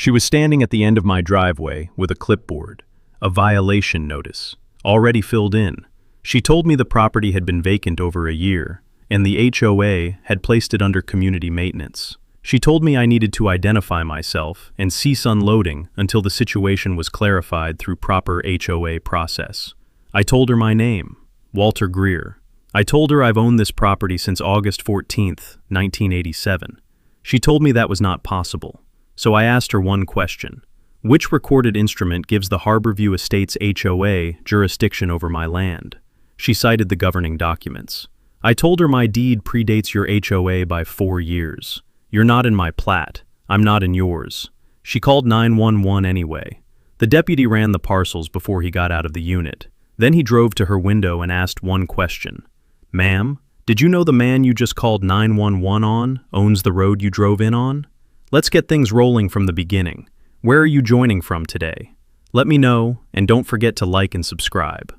She was standing at the end of my driveway with a clipboard, a violation notice, already filled in. She told me the property had been vacant over a year, and the HOA had placed it under community maintenance. She told me I needed to identify myself and cease unloading until the situation was clarified through proper HOA process. I told her my name, Walter Greer. I told her I've owned this property since August 14th, 1987. She told me that was not possible, so I asked her one question. Which recorded instrument gives the Harborview Estates HOA jurisdiction over my land? She cited the governing documents. I told her my deed predates your HOA by 4 years. You're not in my plat. I'm not in yours. She called 911 anyway. The deputy ran the parcels before he got out of the unit. Then he drove to her window and asked one question. Ma'am, did you know the man you just called 911 on owns the road you drove in on? Let's get things rolling from the beginning. Where are you joining from today? Let me know, and don't forget to like and subscribe.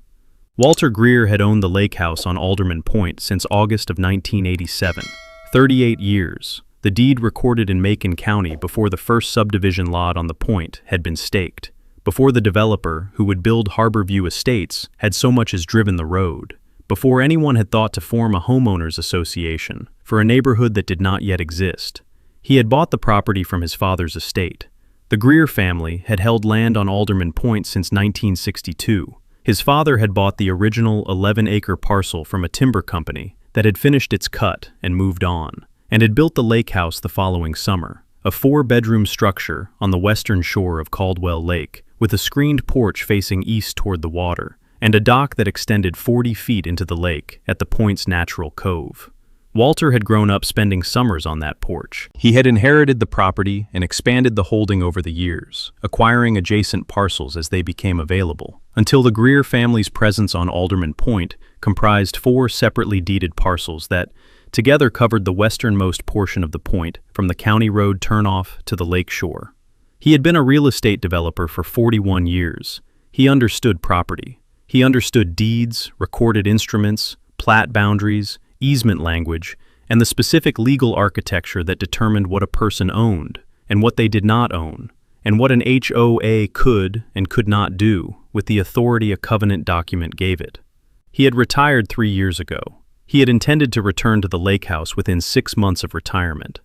Walter Greer had owned the lake house on Alderman Point since August of 1987, 38 years. The deed recorded in Macon County before the first subdivision lot on the point had been staked, before the developer who would build Harborview Estates had so much as driven the road, before anyone had thought to form a homeowners association for a neighborhood that did not yet exist. He had bought the property from his father's estate. The Greer family had held land on Alderman Point since 1962. His father had bought the original 11-acre parcel from a timber company that had finished its cut and moved on, and had built the lake house the following summer, a 4-bedroom structure on the western shore of Caldwell Lake, with a screened porch facing east toward the water, and a dock that extended 40 feet into the lake at the point's natural cove. Walter had grown up spending summers on that porch. He had inherited the property and expanded the holding over the years, acquiring adjacent parcels as they became available, until the Greer family's presence on Alderman Point comprised 4 separately deeded parcels that, together, covered the westernmost portion of the point from the county road turnoff to the lake shore. He had been a real estate developer for 41 years. He understood property. He understood deeds, recorded instruments, plat boundaries, easement language, and the specific legal architecture that determined what a person owned and what they did not own, and what an HOA could and could not do with the authority a covenant document gave it. He had retired 3 years ago. He had intended to return to the lake house within 6 months of retirement.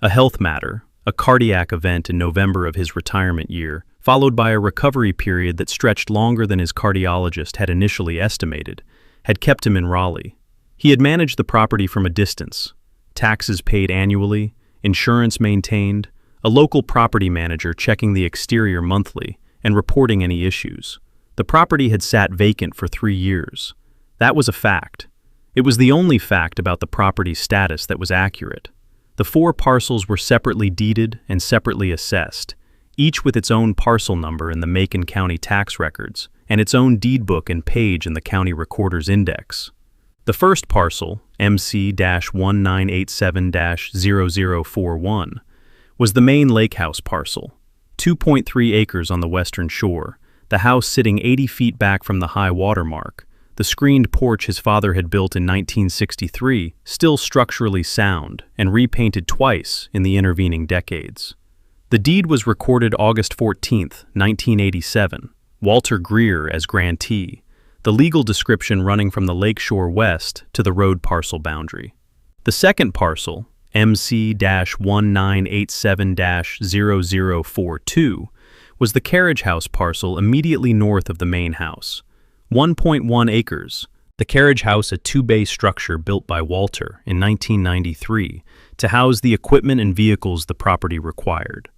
A health matter, a cardiac event in November of his retirement year, followed by a recovery period that stretched longer than his cardiologist had initially estimated, had kept him in Raleigh. He had managed the property from a distance, taxes paid annually, insurance maintained, a local property manager checking the exterior monthly and reporting any issues. The property had sat vacant for 3 years. That was a fact. It was the only fact about the property's status that was accurate. The 4 parcels were separately deeded and separately assessed, each with its own parcel number in the Macon County tax records and its own deed book and page in the county recorder's index. The first parcel, MC-1987-0041, was the main lake house parcel, 2.3 acres on the western shore, the house sitting 80 feet back from the high water mark, the screened porch his father had built in 1963, still structurally sound and repainted twice in the intervening decades. The deed was recorded August 14, 1987, Walter Greer as grantee, the legal description running from the lakeshore west to the road parcel boundary. The second parcel, MC-1987-0042, was the carriage house parcel immediately north of the main house. 1.1 acres, the carriage house a 2-bay structure built by Walter in 1993 to house the equipment and vehicles the property required.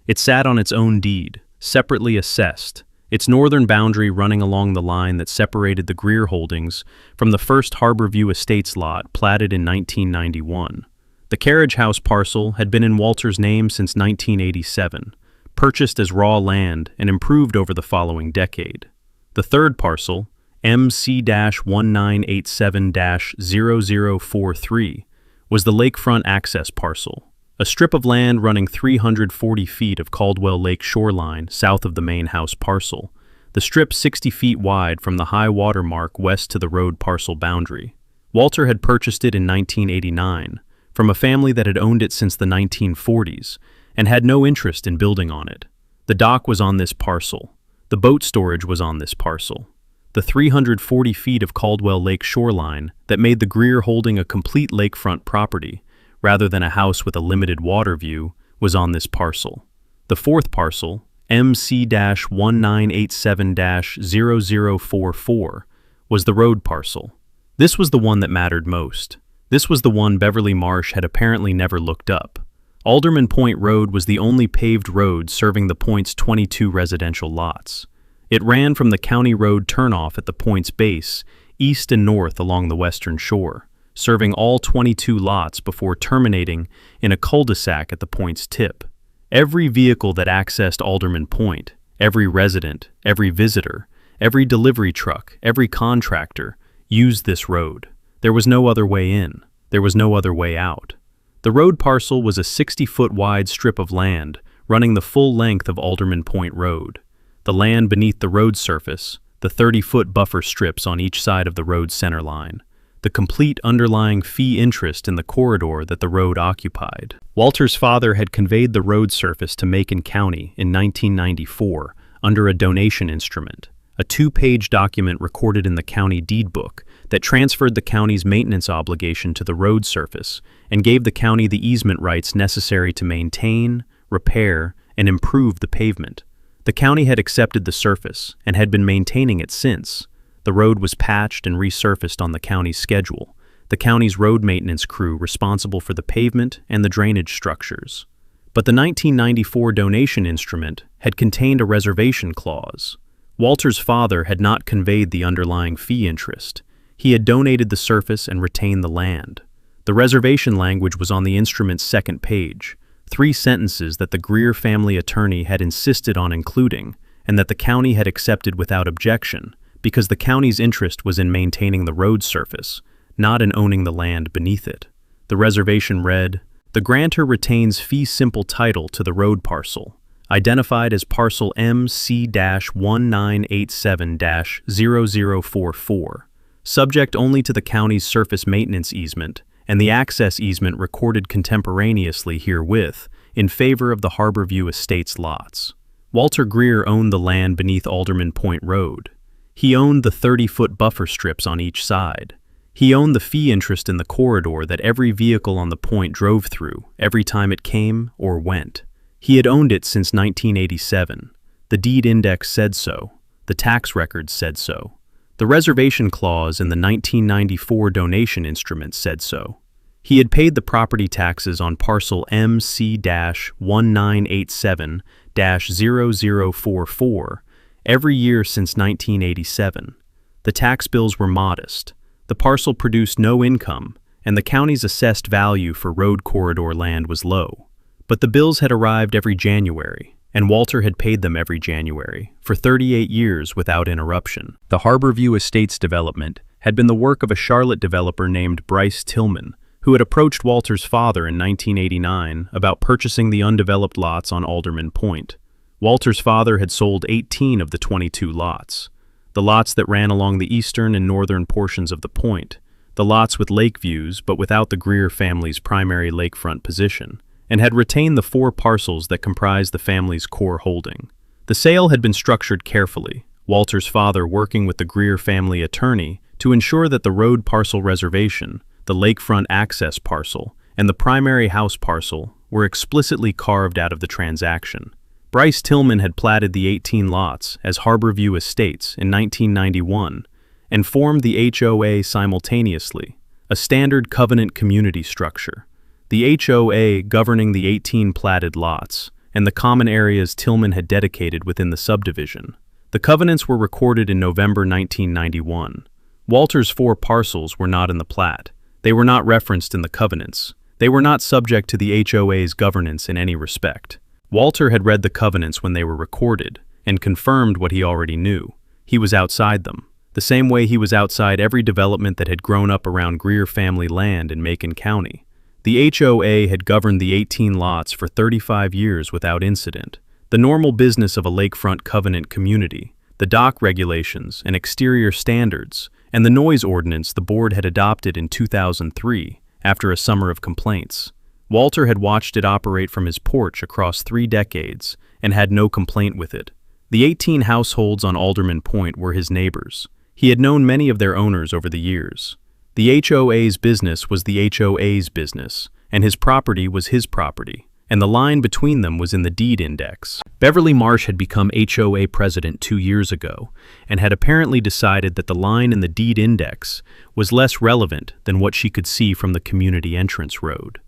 It sat on its own deed, separately assessed, its northern boundary running along the line that separated the Greer holdings from the first Harborview Estates lot platted in 1991. The carriage house parcel had been in Walter's name since 1987, purchased as raw land and improved over the following decade. The third parcel, MC-1987-0043, was the lakefront access parcel, a strip of land running 340 feet of Caldwell Lake shoreline south of the main house parcel, the strip 60 feet wide from the high water mark west to the road parcel boundary. Walter had purchased it in 1989 from a family that had owned it since the 1940s and had no interest in building on it. The dock was on this parcel. The boat storage was on this parcel. The 340 feet of Caldwell Lake shoreline that made the Greer holding a complete lakefront property, rather than a house with a limited water view, was on this parcel. The fourth parcel, MC-1987-0044, was the road parcel. This was the one that mattered most. This was the one Beverly Marsh had apparently never looked up. Alderman Point Road was the only paved road serving the Point's 22 residential lots. It ran from the county road turnoff at the Point's base, east and north along the western shore, serving all 22 lots before terminating in a cul-de-sac at the Point's tip. Every vehicle that accessed Alderman Point, every resident, every visitor, every delivery truck, every contractor, used this road. There was no other way in. There was no other way out. The road parcel was a 60-foot wide strip of land running the full length of Alderman Point Road. The land beneath the road surface, the 30-foot buffer strips on each side of the road center line, the complete underlying fee interest in the corridor that the road occupied. Walter's father had conveyed the road surface to Macon County in 1994 under a donation instrument, a 2-page document recorded in the county deed book that transferred the county's maintenance obligation to the road surface and gave the county the easement rights necessary to maintain, repair, and improve the pavement. The county had accepted the surface and had been maintaining it since. The road was patched and resurfaced on the county's schedule, the county's road maintenance crew responsible for the pavement and the drainage structures. But the 1994 donation instrument had contained a reservation clause. Walter's father had not conveyed the underlying fee interest. He had donated the surface and retained the land. The reservation language was on the instrument's second page, 3 sentences that the Greer family attorney had insisted on including, and that the county had accepted without objection, because the county's interest was in maintaining the road surface, not in owning the land beneath it. The reservation read, "The grantor retains fee simple title to the road parcel, identified as parcel MC-1987-0044, subject only to the county's surface maintenance easement and the access easement recorded contemporaneously herewith in favor of the Harborview Estates lots." Walter Greer owned the land beneath Alderman Point Road. He owned the 30-foot buffer strips on each side. He owned the fee interest in the corridor that every vehicle on the point drove through every time it came or went. He had owned it since 1987. The deed index said so. The tax records said so. The reservation clause in the 1994 donation instrument said so. He had paid the property taxes on parcel MC-1987-0044 every year since 1987. The tax bills were modest. The parcel produced no income, and the county's assessed value for road corridor land was low. But the bills had arrived every January, and Walter had paid them every January, for 38 years without interruption. The Harborview Estates development had been the work of a Charlotte developer named Bryce Tillman, who had approached Walter's father in 1989 about purchasing the undeveloped lots on Alderman Point. Walter's father had sold 18 of the 22 lots. The lots that ran along the eastern and northern portions of the point, the lots with lake views but without the Greer family's primary lakefront position, and had retained the 4 parcels that comprised the family's core holding. The sale had been structured carefully, Walter's father working with the Greer family attorney to ensure that the road parcel reservation, the lakefront access parcel, and the primary house parcel were explicitly carved out of the transaction. Bryce Tillman had platted the 18 lots as Harborview Estates in 1991 and formed the HOA simultaneously, a standard covenant community structure. The HOA governing the 18 platted lots and the common areas Tillman had dedicated within the subdivision. The covenants were recorded in November 1991. Walter's 4 parcels were not in the plat. They were not referenced in the covenants. They were not subject to the HOA's governance in any respect. Walter had read the covenants when they were recorded and confirmed what he already knew. He was outside them, the same way he was outside every development that had grown up around Greer family land in Macon County. The HOA had governed the 18 lots for 35 years without incident. The normal business of a lakefront covenant community, the dock regulations and exterior standards, and the noise ordinance the board had adopted in 2003 after a summer of complaints. Walter had watched it operate from his porch across 3 decades and had no complaint with it. The 18 households on Alderman Point were his neighbors. He had known many of their owners over the years. The HOA's business was the HOA's business, and his property was his property, and the line between them was in the deed index. Beverly Marsh had become HOA president 2 years ago and had apparently decided that the line in the deed index was less relevant than what she could see from the community entrance road.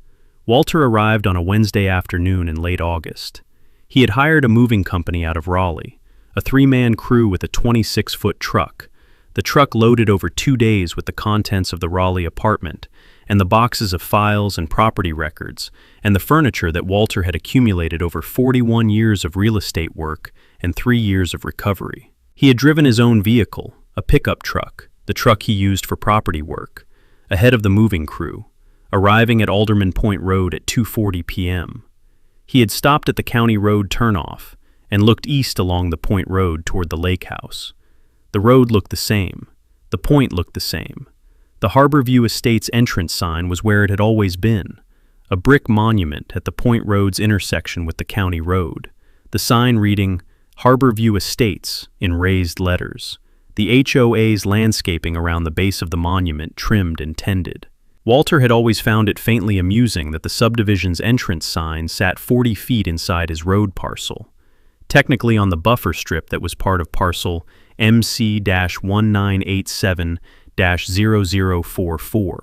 Walter arrived on a Wednesday afternoon in late August. He had hired a moving company out of Raleigh, a 3-man crew with a 26-foot truck. The truck loaded over 2 days with the contents of the Raleigh apartment and the boxes of files and property records and the furniture that Walter had accumulated over 41 years of real estate work and 3 years of recovery. He had driven his own vehicle, a pickup truck, the truck he used for property work, ahead of the moving crew, arriving at Alderman Point Road at 2:40 p.m. He had stopped at the County Road turnoff and looked east along the Point Road toward the lake house. The road looked the same. The point looked the same. The Harborview Estates entrance sign was where it had always been, a brick monument at the Point Road's intersection with the County Road, the sign reading Harborview Estates in raised letters, the HOA's landscaping around the base of the monument trimmed and tended. Walter had always found it faintly amusing that the subdivision's entrance sign sat 40 feet inside his road parcel, technically on the buffer strip that was part of parcel MC-1987-0044,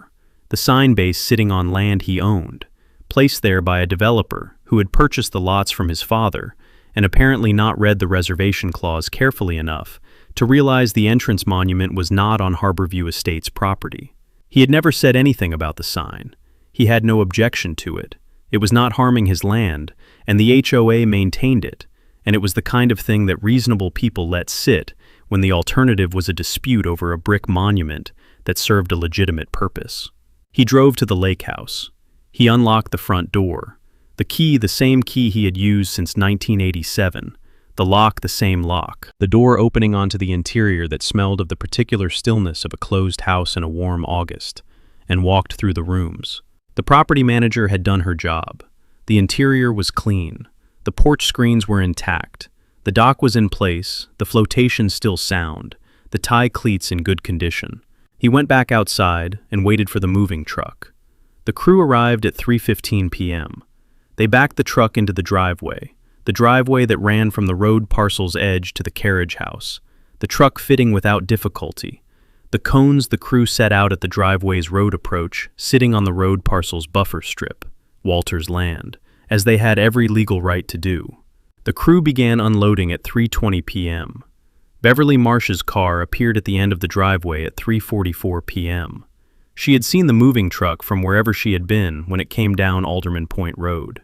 the sign base sitting on land he owned, placed there by a developer who had purchased the lots from his father and apparently not read the reservation clause carefully enough to realize the entrance monument was not on Harborview Estates property. He had never said anything about the sign. He had no objection to it. It was not harming his land, and the HOA maintained it, and it was the kind of thing that reasonable people let sit when the alternative was a dispute over a brick monument that served a legitimate purpose. He drove to the lake house. He unlocked the front door. The key, the same key he had used since 1987. The lock, the same lock. The door opening onto the interior that smelled of the particular stillness of a closed house in a warm August, and walked through the rooms. The property manager had done her job. The interior was clean. The porch screens were intact. The dock was in place, the flotation still sound, the tie cleats in good condition. He went back outside and waited for the moving truck. The crew arrived at 3:15 p.m. They backed the truck into the driveway that ran from the road parcel's edge to the carriage house, the truck fitting without difficulty. The cones the crew set out at the driveway's road approach, sitting on the road parcel's buffer strip, Walter's land, as they had every legal right to do. The crew began unloading at 3:20 p.m. Beverly Marsh's car appeared at the end of the driveway at 3:44 p.m. She had seen the moving truck from wherever she had been when it came down Alderman Point Road.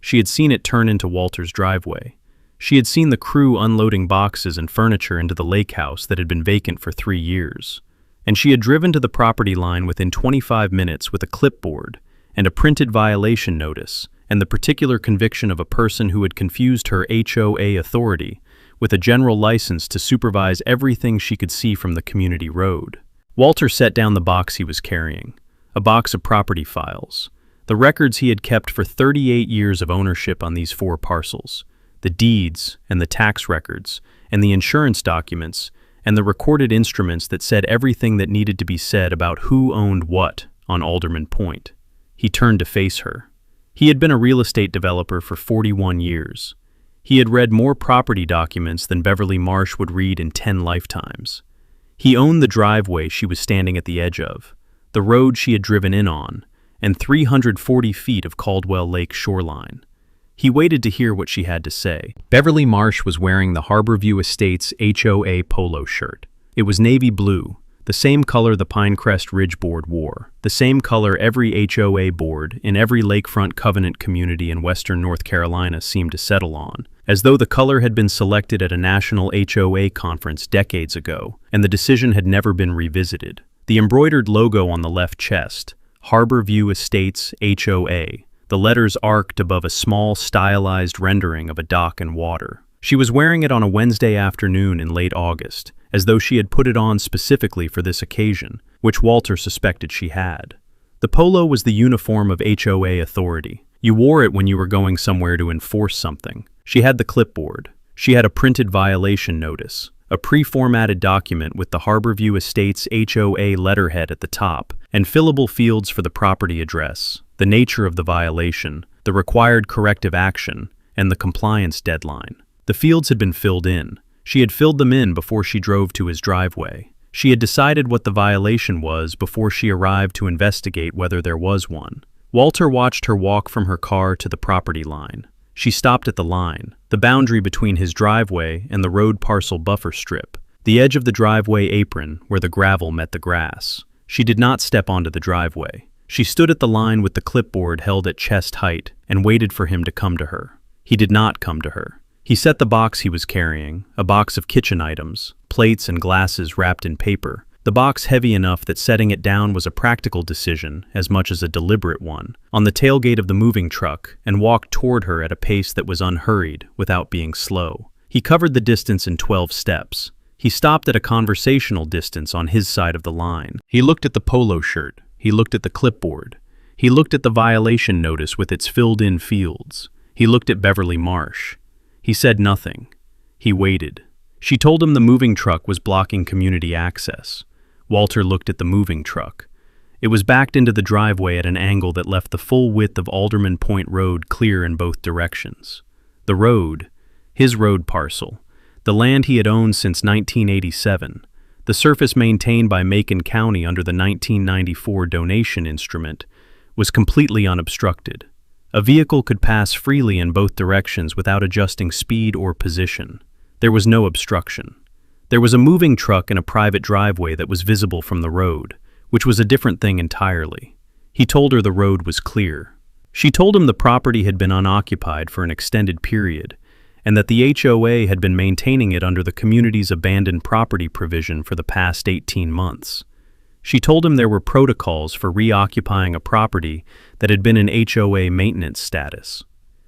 She had seen it turn into Walter's driveway. She had seen the crew unloading boxes and furniture into the lake house that had been vacant for 3 years. And she had driven to the property line within 25 minutes with a clipboard and a printed violation notice and the particular conviction of a person who had confused her HOA authority with a general license to supervise everything she could see from the community road. Walter set down the box he was carrying, a box of property files, the records he had kept for 38 years of ownership on these 4 parcels, the deeds and the tax records and the insurance documents and the recorded instruments that said everything that needed to be said about who owned what on Alderman Point. He turned to face her. He had been a real estate developer for 41 years. He had read more property documents than Beverly Marsh would read in 10 lifetimes. He owned the driveway she was standing at the edge of, the road she had driven in on, and 340 feet of Caldwell Lake shoreline. He waited to hear what she had to say. Beverly Marsh was wearing the Harborview Estates HOA polo shirt. It was navy blue, the same color the Pinecrest Ridge Board wore, the same color every HOA board in every lakefront covenant community in western North Carolina seemed to settle on, as though the color had been selected at a national HOA conference decades ago, and the decision had never been revisited. The embroidered logo on the left chest, Harborview Estates HOA, the letters arced above a small stylized rendering of a dock and water. She was wearing it on a Wednesday afternoon in late August, as though she had put it on specifically for this occasion, which Walter suspected she had. The polo was the uniform of HOA authority. You wore it when you were going somewhere to enforce something. She had the clipboard. She had a printed violation notice, a pre-formatted document with the Harborview Estates HOA letterhead at the top, and fillable fields for the property address, the nature of the violation, the required corrective action, and the compliance deadline. The fields had been filled in. She had filled them in before she drove to his driveway. She had decided what the violation was before she arrived to investigate whether there was one. Walter watched her walk from her car to the property line. She stopped at the line, the boundary between his driveway and the road parcel buffer strip, the edge of the driveway apron where the gravel met the grass. She did not step onto the driveway. She stood at the line with the clipboard held at chest height and waited for him to come to her. He did not come to her. He set the box he was carrying, a box of kitchen items, plates and glasses wrapped in paper, the box heavy enough that setting it down was a practical decision as much as a deliberate one, on the tailgate of the moving truck and walked toward her at a pace that was unhurried without being slow. He covered the distance in 12 steps. He stopped at a conversational distance on his side of the line. He looked at the polo shirt. He looked at the clipboard. He looked at the violation notice with its filled-in fields. He looked at Beverly Marsh. He said nothing. He waited. She told him the moving truck was blocking community access. Walter looked at the moving truck. It was backed into the driveway at an angle that left the full width of Alderman Point Road clear in both directions. The road, his road parcel, the land he had owned since 1987, the surface maintained by Macon County under the 1994 donation instrument, was completely unobstructed. A vehicle could pass freely in both directions without adjusting speed or position. There was no obstruction. There was a moving truck in a private driveway that was visible from the road, which was a different thing entirely. He told her the road was clear. She told him the property had been unoccupied for an extended period, and that the HOA had been maintaining it under the community's abandoned property provision for the past 18 months. She told him there were protocols for reoccupying a property that had been in HOA maintenance status.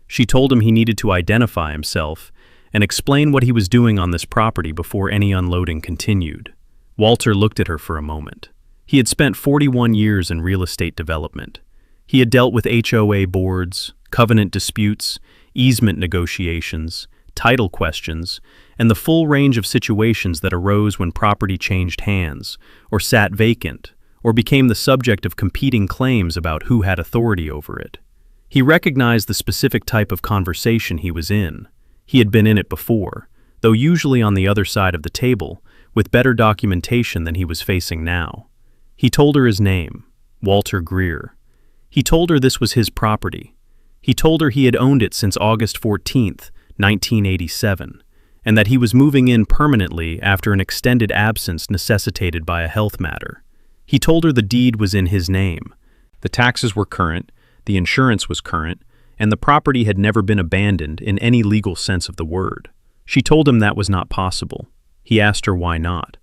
She told him he needed to identify himself and explain what he was doing on this property before any unloading continued. Walter looked at her for a moment. He had spent 41 years in real estate development. He had dealt with HOA boards, covenant disputes, easement negotiations, title questions, and the full range of situations that arose when property changed hands, or sat vacant, or became the subject of competing claims about who had authority over it. He recognized the specific type of conversation he was in. He had been in it before, though usually on the other side of the table, with better documentation than he was facing now. He told her his name, Walter Greer. He told her this was his property. He told her he had owned it since August 14th, 1987, and that he was moving in permanently after an extended absence necessitated by a health matter. He told her the deed was in his name. The taxes were current, the insurance was current, and the property had never been abandoned in any legal sense of the word. She told him that was not possible. He asked her why not.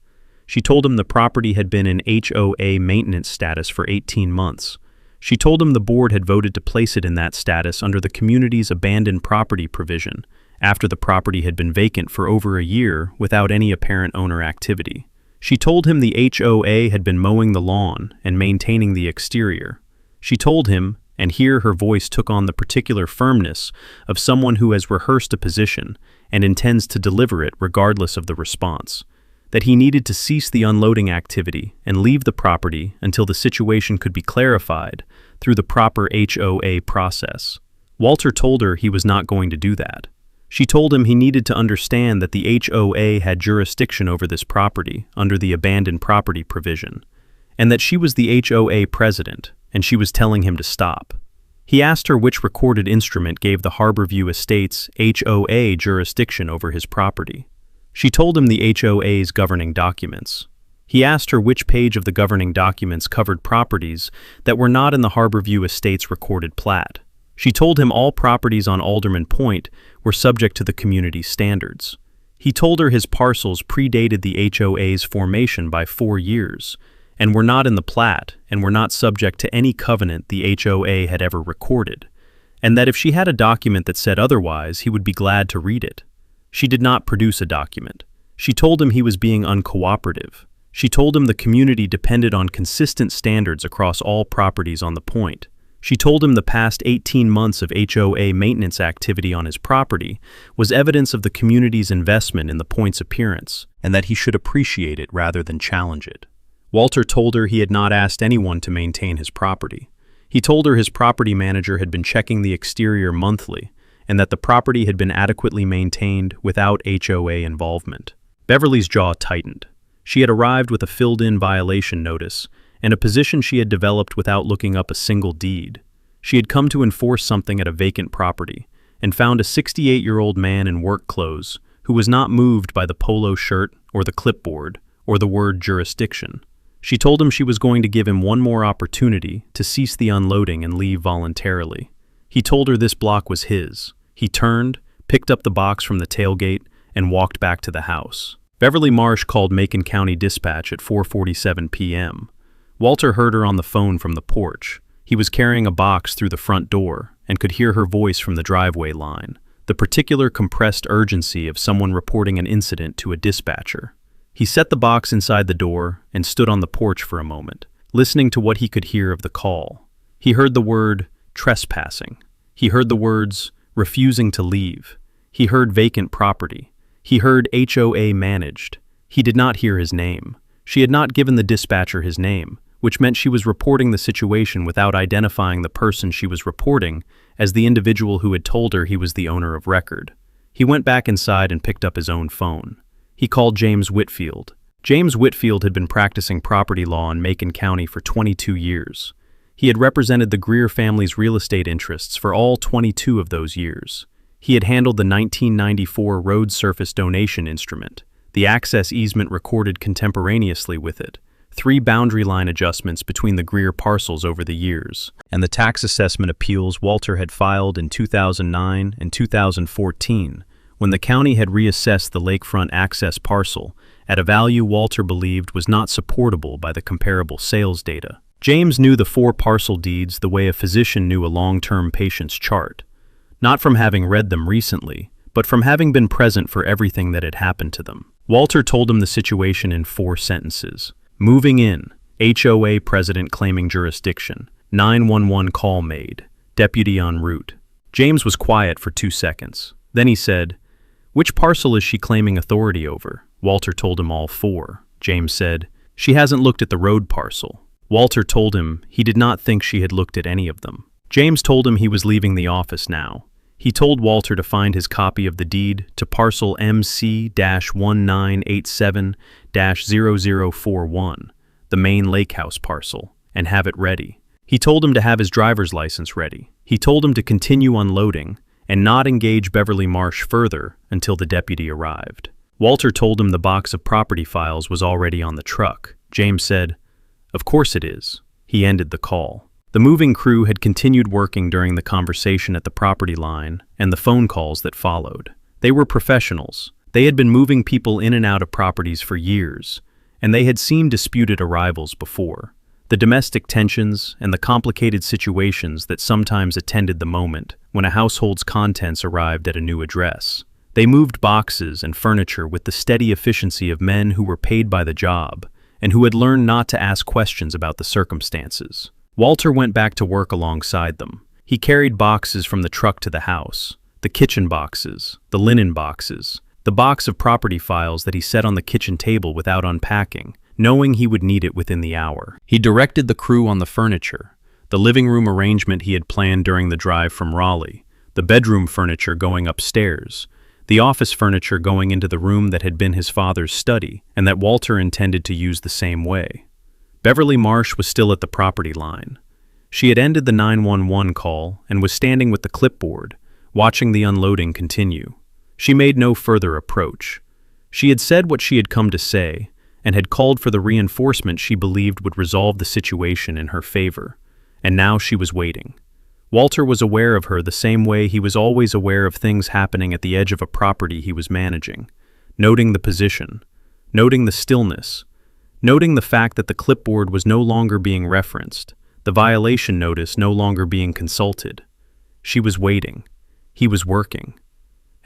She told him the property had been in HOA maintenance status for 18 months. She told him the board had voted to place it in that status under the community's abandoned property provision, after the property had been vacant for over a year without any apparent owner activity. She told him the HOA had been mowing the lawn and maintaining the exterior. She told him, and here her voice took on the particular firmness of someone who has rehearsed a position and intends to deliver it regardless of the response, that he needed to cease the unloading activity and leave the property until the situation could be clarified through the proper HOA process. Walter told her he was not going to do that. She told him he needed to understand that the HOA had jurisdiction over this property under the abandoned property provision, and that she was the HOA president, and she was telling him to stop. He asked her which recorded instrument gave the Harborview Estates HOA jurisdiction over his property. She told him the HOA's governing documents. He asked her which page of the governing documents covered properties that were not in the Harborview Estates recorded plat. She told him all properties on Alderman Point were subject to the community standards. He told her his parcels predated the HOA's formation by 4 years, and were not in the plat and were not subject to any covenant the HOA had ever recorded, and that if she had a document that said otherwise, he would be glad to read it. She did not produce a document. She told him he was being uncooperative. She told him the community depended on consistent standards across all properties on the point. She told him the past 18 months of HOA maintenance activity on his property was evidence of the community's investment in the point's appearance, and that he should appreciate it rather than challenge it. Walter told her he had not asked anyone to maintain his property. He told her his property manager had been checking the exterior monthly, and that the property had been adequately maintained without HOA involvement. Beverly's jaw tightened. She had arrived with a filled-in violation notice, and a position she had developed without looking up a single deed. She had come to enforce something at a vacant property, and found a 68-year-old man in work clothes who was not moved by the polo shirt or the clipboard or the word jurisdiction. She told him she was going to give him one more opportunity to cease the unloading and leave voluntarily. He told her this block was his. He turned, picked up the box from the tailgate, and walked back to the house. Beverly Marsh called Macon County Dispatch at 4:47 p.m. Walter heard her on the phone from the porch. He was carrying a box through the front door and could hear her voice from the driveway line, the particular compressed urgency of someone reporting an incident to a dispatcher. He set the box inside the door and stood on the porch for a moment, listening to what he could hear of the call. He heard the word trespassing. He heard the words refusing to leave. He heard vacant property. He heard HOA managed. He did not hear his name. She had not given the dispatcher his name, which meant she was reporting the situation without identifying the person she was reporting as the individual who had told her he was the owner of record. He went back inside and picked up his own phone. He called James Whitfield. James Whitfield had been practicing property law in Macon County for 22 years. He had represented the Greer family's real estate interests for all 22 of those years. He had handled the 1994 road surface donation instrument, the access easement recorded contemporaneously with it, 3 boundary line adjustments between the Greer parcels over the years, and the tax assessment appeals Walter had filed in 2009 and 2014, when the county had reassessed the lakefront access parcel at a value Walter believed was not supportable by the comparable sales data. James knew the 4 parcel deeds the way a physician knew a long-term patient's chart, not from having read them recently, but from having been present for everything that had happened to them. Walter told him the situation in 4 sentences. Moving in, HOA president claiming jurisdiction, 911 call made, deputy en route. James was quiet for 2 seconds. Then he said, "Which parcel is she claiming authority over?" Walter told him all 4. James said, "She hasn't looked at the road parcel." Walter told him he did not think she had looked at any of them. James told him he was leaving the office now. He told Walter to find his copy of the deed to parcel MC-1987-0041, the main lake house parcel, and have it ready. He told him to have his driver's license ready. He told him to continue unloading and not engage Beverly Marsh further until the deputy arrived. Walter told him the box of property files was already on the truck. James said, "Of course it is." He ended the call. The moving crew had continued working during the conversation at the property line and the phone calls that followed. They were professionals. They had been moving people in and out of properties for years, and they had seen disputed arrivals before. The domestic tensions and the complicated situations that sometimes attended the moment when a household's contents arrived at a new address. They moved boxes and furniture with the steady efficiency of men who were paid by the job and who had learned not to ask questions about the circumstances. Walter went back to work alongside them. He carried boxes from the truck to the house, the kitchen boxes, the linen boxes, the box of property files that he set on the kitchen table without unpacking, knowing he would need it within the hour. He directed the crew on the furniture, the living room arrangement he had planned during the drive from Raleigh, the bedroom furniture going upstairs, the office furniture going into the room that had been his father's study and that Walter intended to use the same way. Beverly Marsh was still at the property line. She had ended the 911 call and was standing with the clipboard, watching the unloading continue. She made no further approach. She had said what she had come to say and had called for the reinforcement she believed would resolve the situation in her favor, and now she was waiting. Walter was aware of her the same way he was always aware of things happening at the edge of a property he was managing, noting the position, noting the stillness, noting the fact that the clipboard was no longer being referenced, the violation notice no longer being consulted. She was waiting. He was working.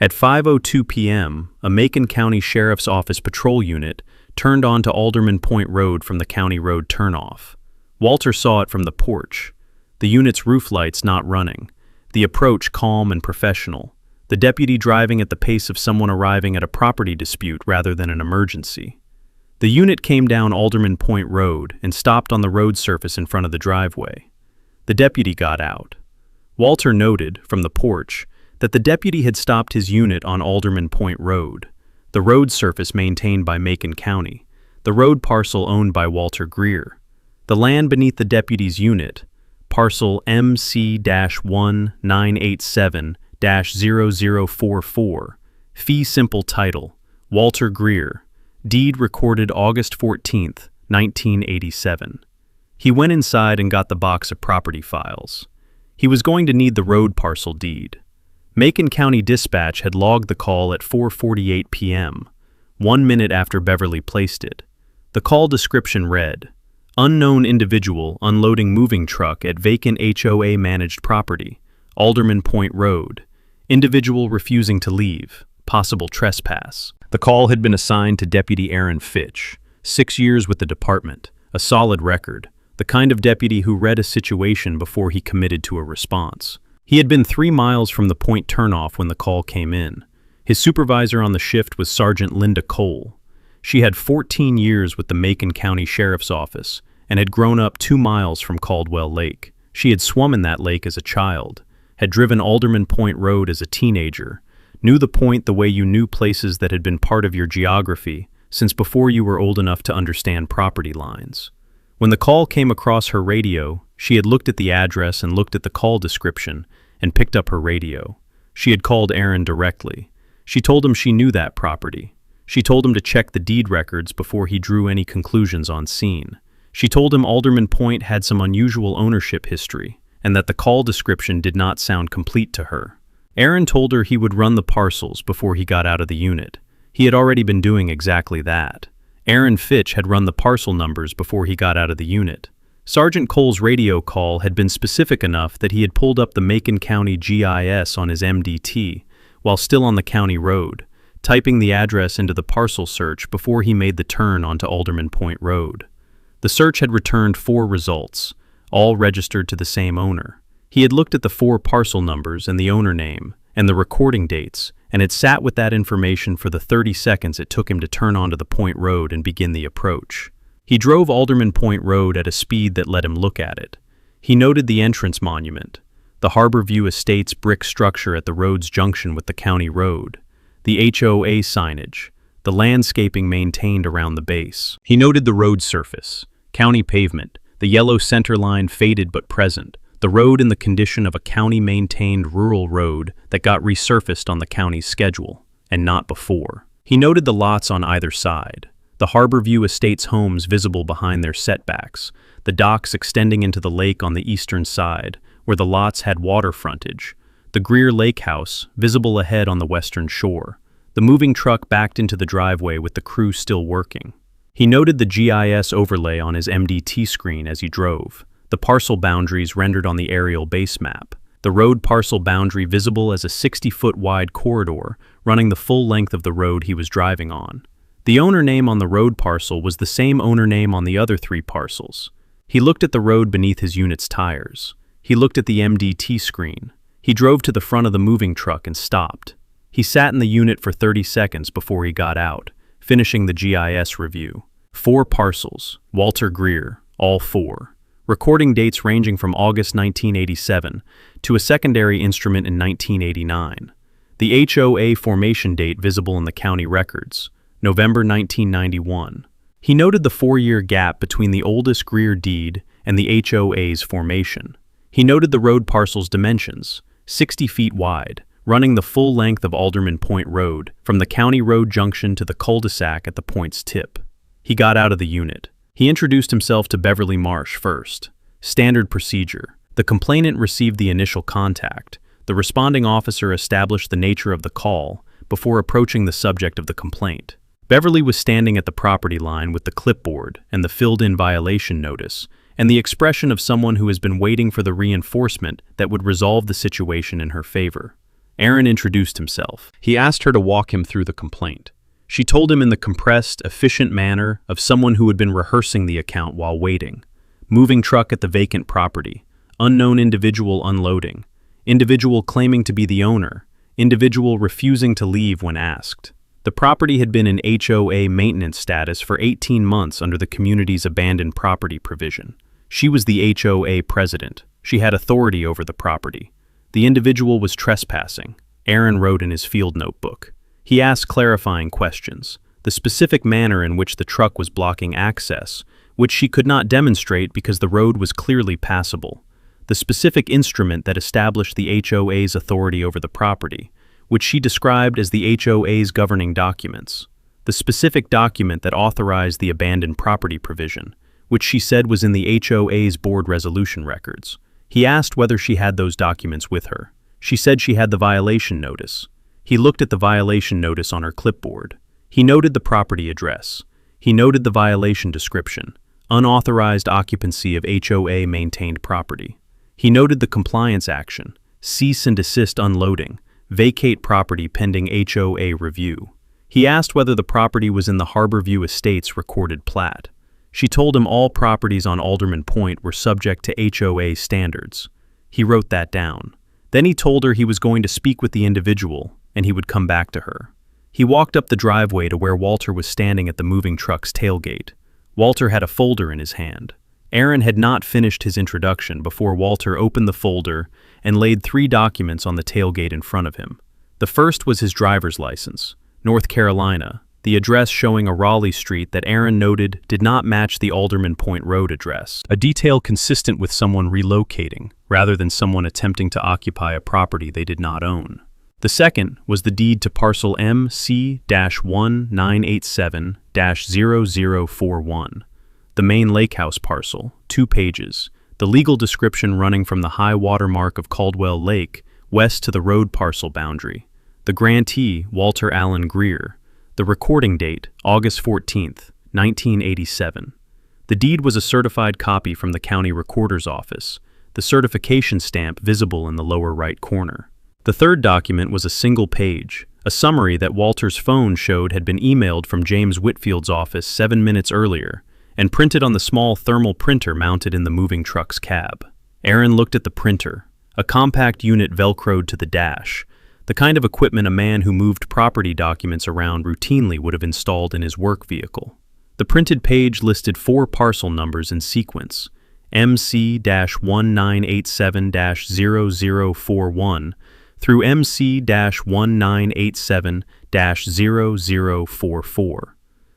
At 5:02 p.m., a Macon County Sheriff's Office patrol unit turned onto Alderman Point Road from the County Road turnoff. Walter saw it from the porch. The unit's roof lights not running. The approach calm and professional. The deputy driving at the pace of someone arriving at a property dispute rather than an emergency. The unit came down Alderman Point Road and stopped on the road surface in front of the driveway. The deputy got out. Walter noted, from the porch, that the deputy had stopped his unit on Alderman Point Road, the road surface maintained by Macon County, the road parcel owned by Walter Greer. The land beneath the deputy's unit, parcel MC-1987-0044, fee simple title, Walter Greer, deed recorded August 14, 1987. He went inside and got the box of property files. He was going to need the road parcel deed. Macon County Dispatch had logged the call at 4:48 p.m., 1 minute after Beverly placed it. The call description read, "Unknown individual unloading moving truck at vacant HOA managed property, Alderman Point Road. Individual refusing to leave. Possible trespass." The call had been assigned to Deputy Aaron Fitch, 6 years with the department, a solid record, the kind of deputy who read a situation before he committed to a response. He had been 3 miles from the point turnoff when the call came in. His supervisor on the shift was Sergeant Linda Cole. She had 14 years with the Macon County Sheriff's Office and had grown up 2 miles from Caldwell Lake. She had swum in that lake as a child, had driven Alderman Point Road as a teenager, knew the point the way you knew places that had been part of your geography since before you were old enough to understand property lines. When the call came across her radio, she had looked at the address and looked at the call description and picked up her radio. She had called Aaron directly. She told him she knew that property. She told him to check the deed records before he drew any conclusions on scene. She told him Alderman Point had some unusual ownership history and that the call description did not sound complete to her. Aaron told her he would run the parcels before he got out of the unit. He had already been doing exactly that. Aaron Fitch had run the parcel numbers before he got out of the unit. Sergeant Cole's radio call had been specific enough that he had pulled up the Macon County GIS on his MDT while still on the county road, typing the address into the parcel search before he made the turn onto Alderman Point Road. The search had returned 4 results, all registered to the same owner. He had looked at the 4 parcel numbers and the owner name and the recording dates, and had sat with that information for the 30 seconds it took him to turn onto the Point Road and begin the approach. He drove Alderman Point Road at a speed that let him look at it. He noted the entrance monument, the Harbor View Estates brick structure at the road's junction with the county road, the HOA signage, the landscaping maintained around the base. He noted the road surface, county pavement, the yellow center line faded but present, the road in the condition of a county-maintained rural road that got resurfaced on the county's schedule, and not before. He noted the lots on either side, the Harbor View Estates homes visible behind their setbacks, the docks extending into the lake on the eastern side, where the lots had water frontage, the Greer Lake House, visible ahead on the western shore, the moving truck backed into the driveway with the crew still working. He noted the GIS overlay on his MDT screen as he drove, the parcel boundaries rendered on the aerial base map, the road parcel boundary visible as a 60-foot wide corridor running the full length of the road he was driving on. The owner name on the road parcel was the same owner name on the other 3 parcels. He looked at the road beneath his unit's tires. He looked at the MDT screen. He drove to the front of the moving truck and stopped. He sat in the unit for 30 seconds before he got out, finishing the GIS review. 4 parcels, Walter Greer, all 4. Recording dates ranging from August 1987 to a secondary instrument in 1989. The HOA formation date visible in the county records, November 1991. He noted the 4-year gap between the oldest Greer deed and the HOA's formation. He noted the road parcel's dimensions, 60 feet wide, running the full length of Alderman Point Road, from the county road junction to the cul-de-sac at the point's tip. He got out of the unit. He introduced himself to Beverly Marsh first. Standard procedure. The complainant received the initial contact. The responding officer established the nature of the call before approaching the subject of the complaint. Beverly was standing at the property line with the clipboard and the filled-in violation notice, and the expression of someone who has been waiting for the reinforcement that would resolve the situation in her favor. Aaron introduced himself. He asked her to walk him through the complaint. She told him in the compressed, efficient manner of someone who had been rehearsing the account while waiting. Moving truck at the vacant property. Unknown individual unloading. Individual claiming to be the owner. Individual refusing to leave when asked. The property had been in HOA maintenance status for 18 months under the community's abandoned property provision. She was the HOA president. She had authority over the property. The individual was trespassing. Aaron wrote in his field notebook. He asked clarifying questions. The specific manner in which the truck was blocking access, which she could not demonstrate because the road was clearly passable. The specific instrument that established the HOA's authority over the property, which she described as the HOA's governing documents. The specific document that authorized the abandoned property provision, which she said was in the HOA's board resolution records. He asked whether she had those documents with her. She said she had the violation notice. He looked at the violation notice on her clipboard. He noted the property address. He noted the violation description, unauthorized occupancy of HOA-maintained property. He noted the compliance action, cease and desist unloading, vacate property pending HOA review. He asked whether the property was in the Harborview Estates recorded plat. She told him all properties on Alderman Point were subject to HOA standards. He wrote that down. Then he told her he was going to speak with the individual, and he would come back to her. He walked up the driveway to where Walter was standing at the moving truck's tailgate. Walter had a folder in his hand. Aaron had not finished his introduction before Walter opened the folder and laid 3 documents on the tailgate in front of him. The first was his driver's license, North Carolina, the address showing a Raleigh street that Aaron noted did not match the Alderman Point Road address, a detail consistent with someone relocating, rather than someone attempting to occupy a property they did not own. The second was the deed to parcel MC-1987-0041, the main lake house parcel, 2 pages, the legal description running from the high water mark of Caldwell Lake west to the road parcel boundary, the grantee, Walter Allen Greer, the recording date, August 14th, 1987. The deed was a certified copy from the county recorder's office, the certification stamp visible in the lower right corner. The third document was a single page, a summary that Walter's phone showed had been emailed from James Whitfield's office 7 minutes earlier and printed on the small thermal printer mounted in the moving truck's cab. Aaron looked at the printer, a compact unit velcroed to the dash, the kind of equipment a man who moved property documents around routinely would have installed in his work vehicle. The printed page listed 4 parcel numbers in sequence, MC-1987-0041 through MC-1987-0044.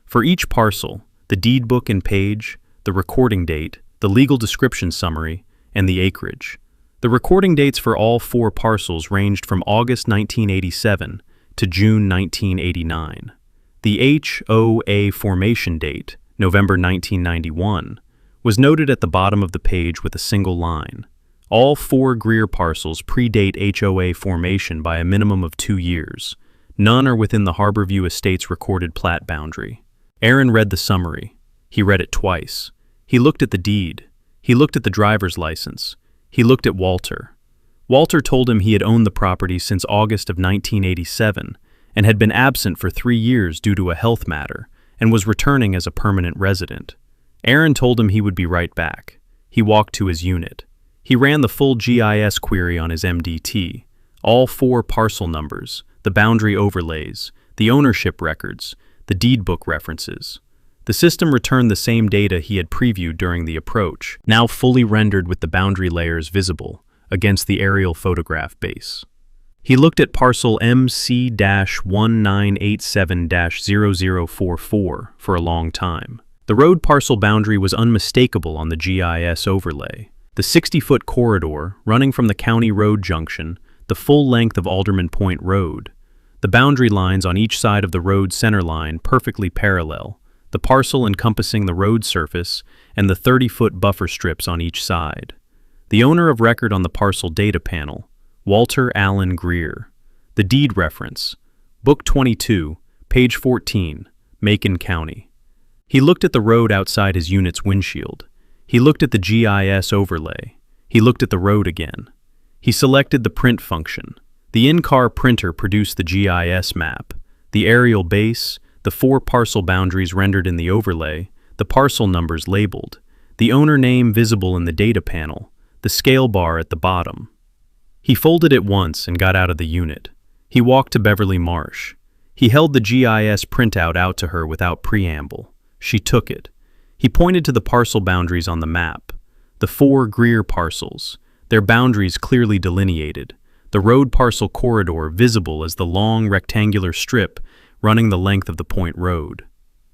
For each parcel, the deed book and page, the recording date, the legal description summary, and the acreage. The recording dates for all 4 parcels ranged from August 1987 to June 1989. The HOA formation date, November 1991, was noted at the bottom of the page with a single line. All 4 Greer parcels predate HOA formation by a minimum of 2 years. None are within the Harborview Estates recorded plat boundary. Aaron read the summary. He read it twice. He looked at the deed. He looked at the driver's license. He looked at Walter. Walter told him he had owned the property since August of 1987 and had been absent for 3 years due to a health matter and was returning as a permanent resident. Aaron told him he would be right back. He walked to his unit. He ran the full GIS query on his MDT, all 4 parcel numbers, the boundary overlays, the ownership records, the deed book references. The system returned the same data he had previewed during the approach, now fully rendered with the boundary layers visible against the aerial photograph base. He looked at parcel MC-1987-0044 for a long time. The road parcel boundary was unmistakable on the GIS overlay. The 60-foot corridor running from the county road junction, the full length of Alderman Point Road. The boundary lines on each side of the road center line perfectly parallel, the parcel encompassing the road surface, and the 30-foot buffer strips on each side. The owner of record on the parcel data panel, Walter Allen Greer. The deed reference, Book 22, page 14, Macon County. He looked at the road outside his unit's windshield. He looked at the GIS overlay. He looked at the road again. He selected the print function. The in-car printer produced the GIS map, the aerial base, the 4 parcel boundaries rendered in the overlay, the parcel numbers labeled, the owner name visible in the data panel, the scale bar at the bottom. He folded it once and got out of the unit. He walked to Beverly Marsh. He held the GIS printout out to her without preamble. She took it. He pointed to the parcel boundaries on the map. The 4 Greer parcels, their boundaries clearly delineated, the road parcel corridor visible as the long rectangular strip running the length of the Point Road.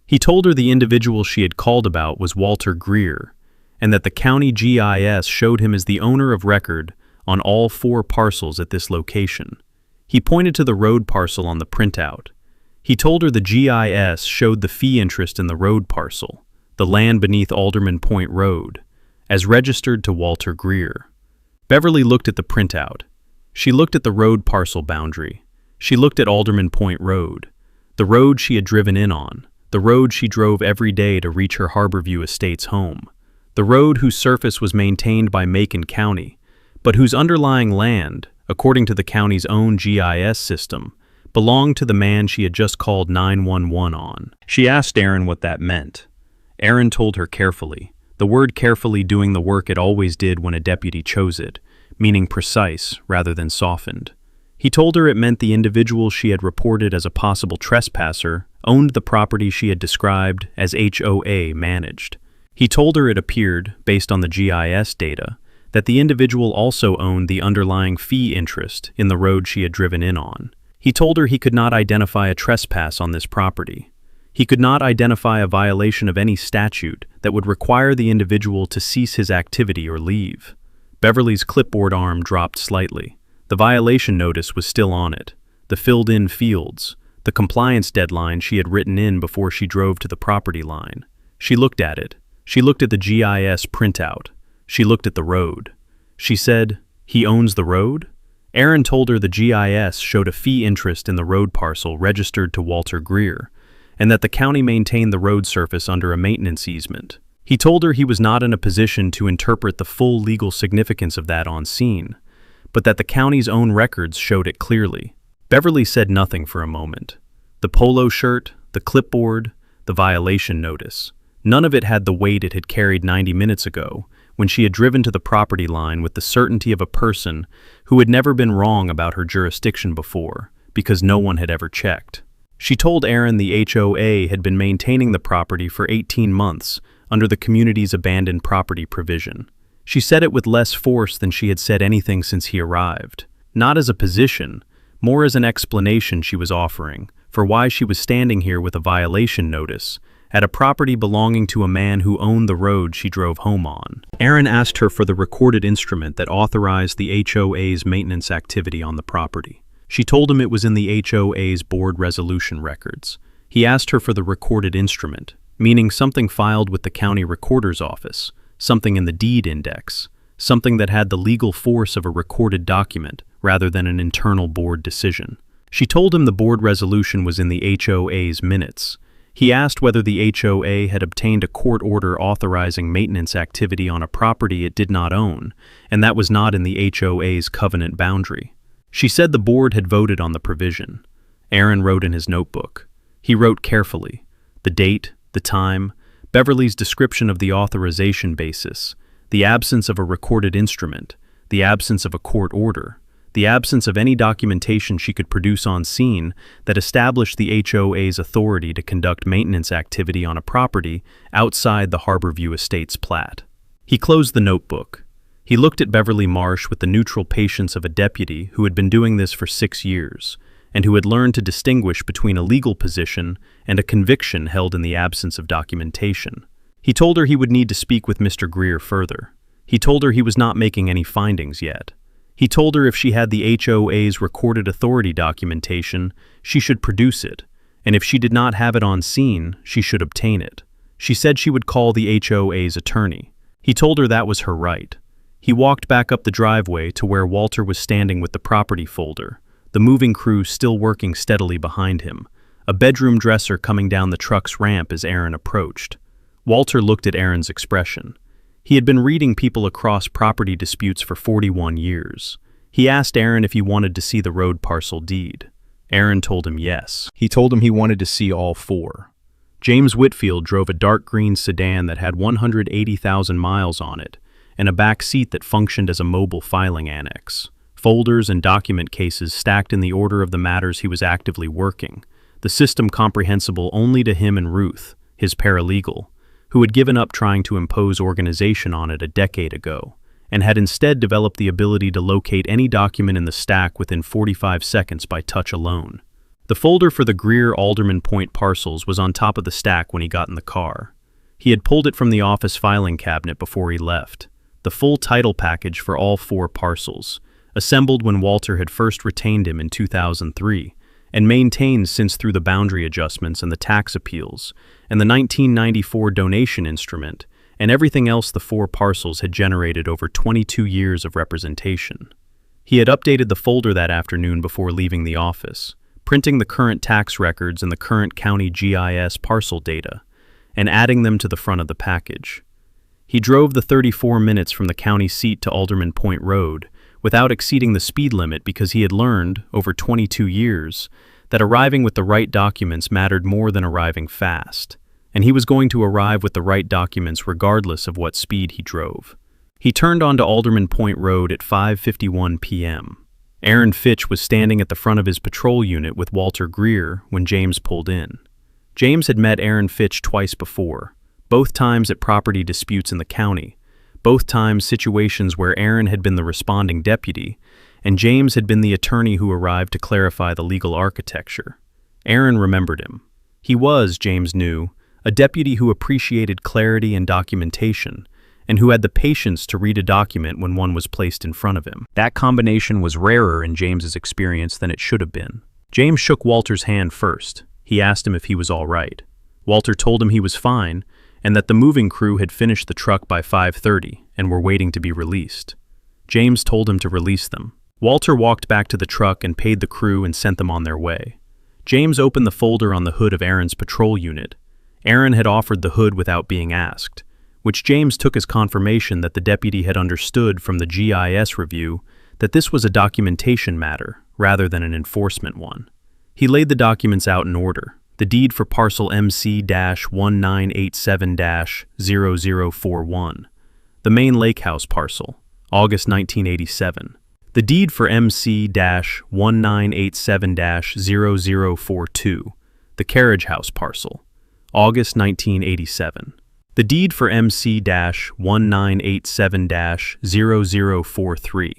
He told her the individual she had called about was Walter Greer, and that the county GIS showed him as the owner of record on all 4 parcels at this location. He pointed to the road parcel on the printout. He told her the GIS showed the fee interest in the road parcel, the land beneath Alderman Point Road, as registered to Walter Greer. Beverly looked at the printout. She looked at the road parcel boundary. She looked at Alderman Point Road, the road she had driven in on, the road she drove every day to reach her Harborview Estates home, the road whose surface was maintained by Macon County, but whose underlying land, according to the county's own GIS system, belonged to the man she had just called 911 on. She asked Aaron what that meant. Aaron told her carefully, the word carefully doing the work it always did when a deputy chose it, meaning precise rather than softened. He told her it meant the individual she had reported as a possible trespasser owned the property she had described as HOA managed. He told her it appeared, based on the GIS data, that the individual also owned the underlying fee interest in the road she had driven in on. He told her he could not identify a trespass on this property. He could not identify a violation of any statute that would require the individual to cease his activity or leave. Beverly's clipboard arm dropped slightly. The violation notice was still on it, the filled-in fields, the compliance deadline she had written in before she drove to the property line. She looked at it. She looked at the GIS printout. She looked at the road. She said, "He owns the road?" Aaron told her the GIS showed a fee interest in the road parcel registered to Walter Greer, and that the county maintained the road surface under a maintenance easement. He told her he was not in a position to interpret the full legal significance of that on scene, but that the county's own records showed it clearly. Beverly said nothing for a moment. The polo shirt, the clipboard, the violation notice, none of it had the weight it had carried 90 minutes ago when she had driven to the property line with the certainty of a person who had never been wrong about her jurisdiction before, because no one had ever checked. She told Aaron the HOA had been maintaining the property for 18 months under the community's abandoned property provision. She said it with less force than she had said anything since he arrived. Not as a position, more as an explanation she was offering for why she was standing here with a violation notice at a property belonging to a man who owned the road she drove home on. Aaron asked her for the recorded instrument that authorized the HOA's maintenance activity on the property. She told him it was in the HOA's board resolution records. He asked her for the recorded instrument, meaning something filed with the county recorder's office, something in the deed index, something that had the legal force of a recorded document rather than an internal board decision. She told him the board resolution was in the HOA's minutes. He asked whether the HOA had obtained a court order authorizing maintenance activity on a property it did not own, and that was not in the HOA's covenant boundary. She said the board had voted on the provision. Aaron wrote in his notebook. He wrote carefully. The date, the time, Beverly's description of the authorization basis, the absence of a recorded instrument, the absence of a court order, the absence of any documentation she could produce on scene that established the HOA's authority to conduct maintenance activity on a property outside the Harborview Estates plat. He closed the notebook. He looked at Beverly Marsh with the neutral patience of a deputy who had been doing this for 6 years, and who had learned to distinguish between a legal position and a conviction held in the absence of documentation. He told her he would need to speak with Mr. Greer further. He told her he was not making any findings yet. He told her if she had the HOA's recorded authority documentation, she should produce it, and if she did not have it on scene, she should obtain it. She said she would call the HOA's attorney. He told her that was her right. He walked back up the driveway to where Walter was standing with the property folder, the moving crew still working steadily behind him, a bedroom dresser coming down the truck's ramp as Aaron approached. Walter looked at Aaron's expression. He had been reading people across property disputes for 41 years. He asked Aaron if he wanted to see the road parcel deed. Aaron told him yes. He told him he wanted to see all four. James Whitfield drove a dark green sedan that had 180,000 miles on it, and a back seat that functioned as a mobile filing annex. Folders and document cases stacked in the order of the matters he was actively working, the system comprehensible only to him and Ruth, his paralegal, who had given up trying to impose organization on it a decade ago, and had instead developed the ability to locate any document in the stack within 45 seconds by touch alone. The folder for the Greer Alderman Point parcels was on top of the stack when he got in the car. He had pulled it from the office filing cabinet before he left. The full title package for all four parcels, assembled when Walter had first retained him in 2003, and maintained since through the boundary adjustments and the tax appeals, and the 1994 donation instrument, and everything else the four parcels had generated over 22 years of representation. He had updated the folder that afternoon before leaving the office, printing the current tax records and the current county GIS parcel data, and adding them to the front of the package. He drove the 34 minutes from the county seat to Alderman Point Road without exceeding the speed limit because he had learned, over 22 years, that arriving with the right documents mattered more than arriving fast, and he was going to arrive with the right documents regardless of what speed he drove. He turned onto Alderman Point Road at 5:51 p.m. Aaron Fitch was standing at the front of his patrol unit with Walter Greer when James pulled in. James had met Aaron Fitch twice before, both times at property disputes in the county, both times situations where Aaron had been the responding deputy, and James had been the attorney who arrived to clarify the legal architecture. Aaron remembered him. He was, James knew, a deputy who appreciated clarity and documentation, and who had the patience to read a document when one was placed in front of him. That combination was rarer in James's experience than it should have been. James shook Walter's hand first. He asked him if he was all right. Walter told him he was fine, and that the moving crew had finished the truck by 5:30 and were waiting to be released. James told him to release them. Walter walked back to the truck and paid the crew and sent them on their way. James opened the folder on the hood of Aaron's patrol unit. Aaron had offered the hood without being asked, which James took as confirmation that the deputy had understood from the GIS review that this was a documentation matter rather than an enforcement one. He laid the documents out in order: the deed for parcel MC-1987-0041, the main lake house parcel, August 1987, the deed for MC-1987-0042, the carriage house parcel, August 1987, the deed for MC-1987-0043,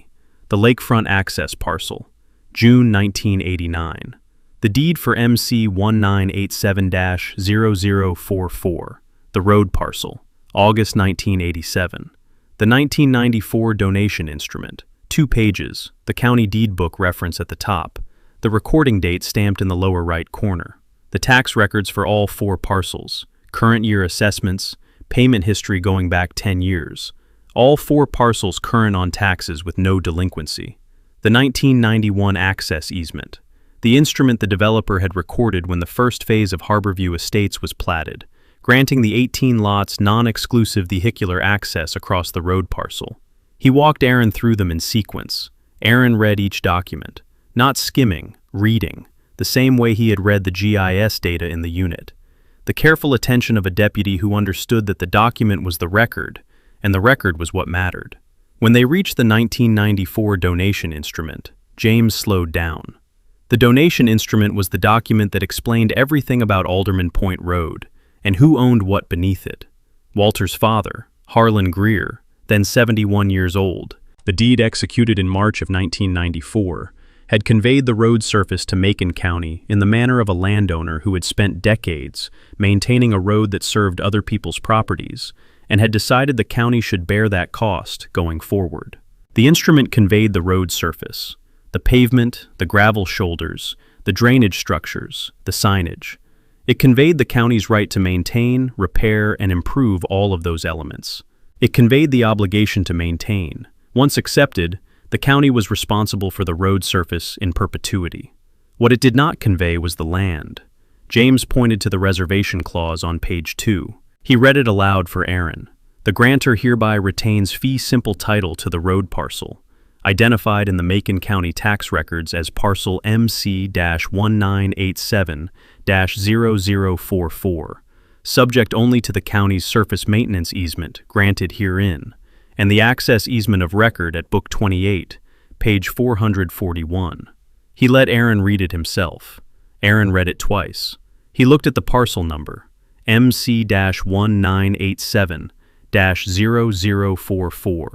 the lakefront access parcel, June 1989, the deed for MC-1987-0044, the road parcel, August 1987, the 1994 donation instrument, 2 pages, the county deed book reference at the top, the recording date stamped in the lower right corner, the tax records for all 4 parcels, current year assessments, payment history going back 10 years, all 4 parcels current on taxes with no delinquency, the 1991 access easement, the instrument the developer had recorded when the first phase of Harborview Estates was platted, granting the 18 lots non-exclusive vehicular access across the road parcel. He walked Aaron through them in sequence. Aaron read each document, not skimming, reading, the same way he had read the GIS data in the unit. The careful attention of a deputy who understood that the document was the record, and the record was what mattered. When they reached the 1994 donation instrument, James slowed down. The donation instrument was the document that explained everything about Alderman Point Road, and who owned what beneath it. Walter's father, Harlan Greer, then 71 years old, the deed executed in March of 1994, had conveyed the road surface to Macon County in the manner of a landowner who had spent decades maintaining a road that served other people's properties, and had decided the county should bear that cost going forward. The instrument conveyed the road surface, the pavement, the gravel shoulders, the drainage structures, the signage. It conveyed the county's right to maintain, repair, and improve all of those elements. It conveyed the obligation to maintain. Once accepted, the county was responsible for the road surface in perpetuity. What it did not convey was the land. James pointed to the reservation clause on page 2. He read it aloud for Aaron. The grantor hereby retains fee simple title to the road parcel. identified in the Macon County tax records as parcel MC-1987-0044, subject only to the county's surface maintenance easement granted herein, and the access easement of record at Book 28, page 441. He let Aaron read it himself. Aaron read it twice. He looked at the parcel number, MC-1987-0044,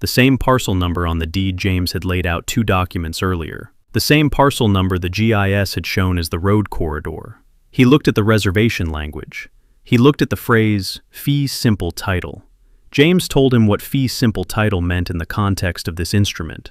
the same parcel number on the deed James had laid out 2 documents earlier, the same parcel number the GIS had shown as the road corridor. He looked at the reservation language. He looked at the phrase, fee simple title. James told him what fee simple title meant in the context of this instrument.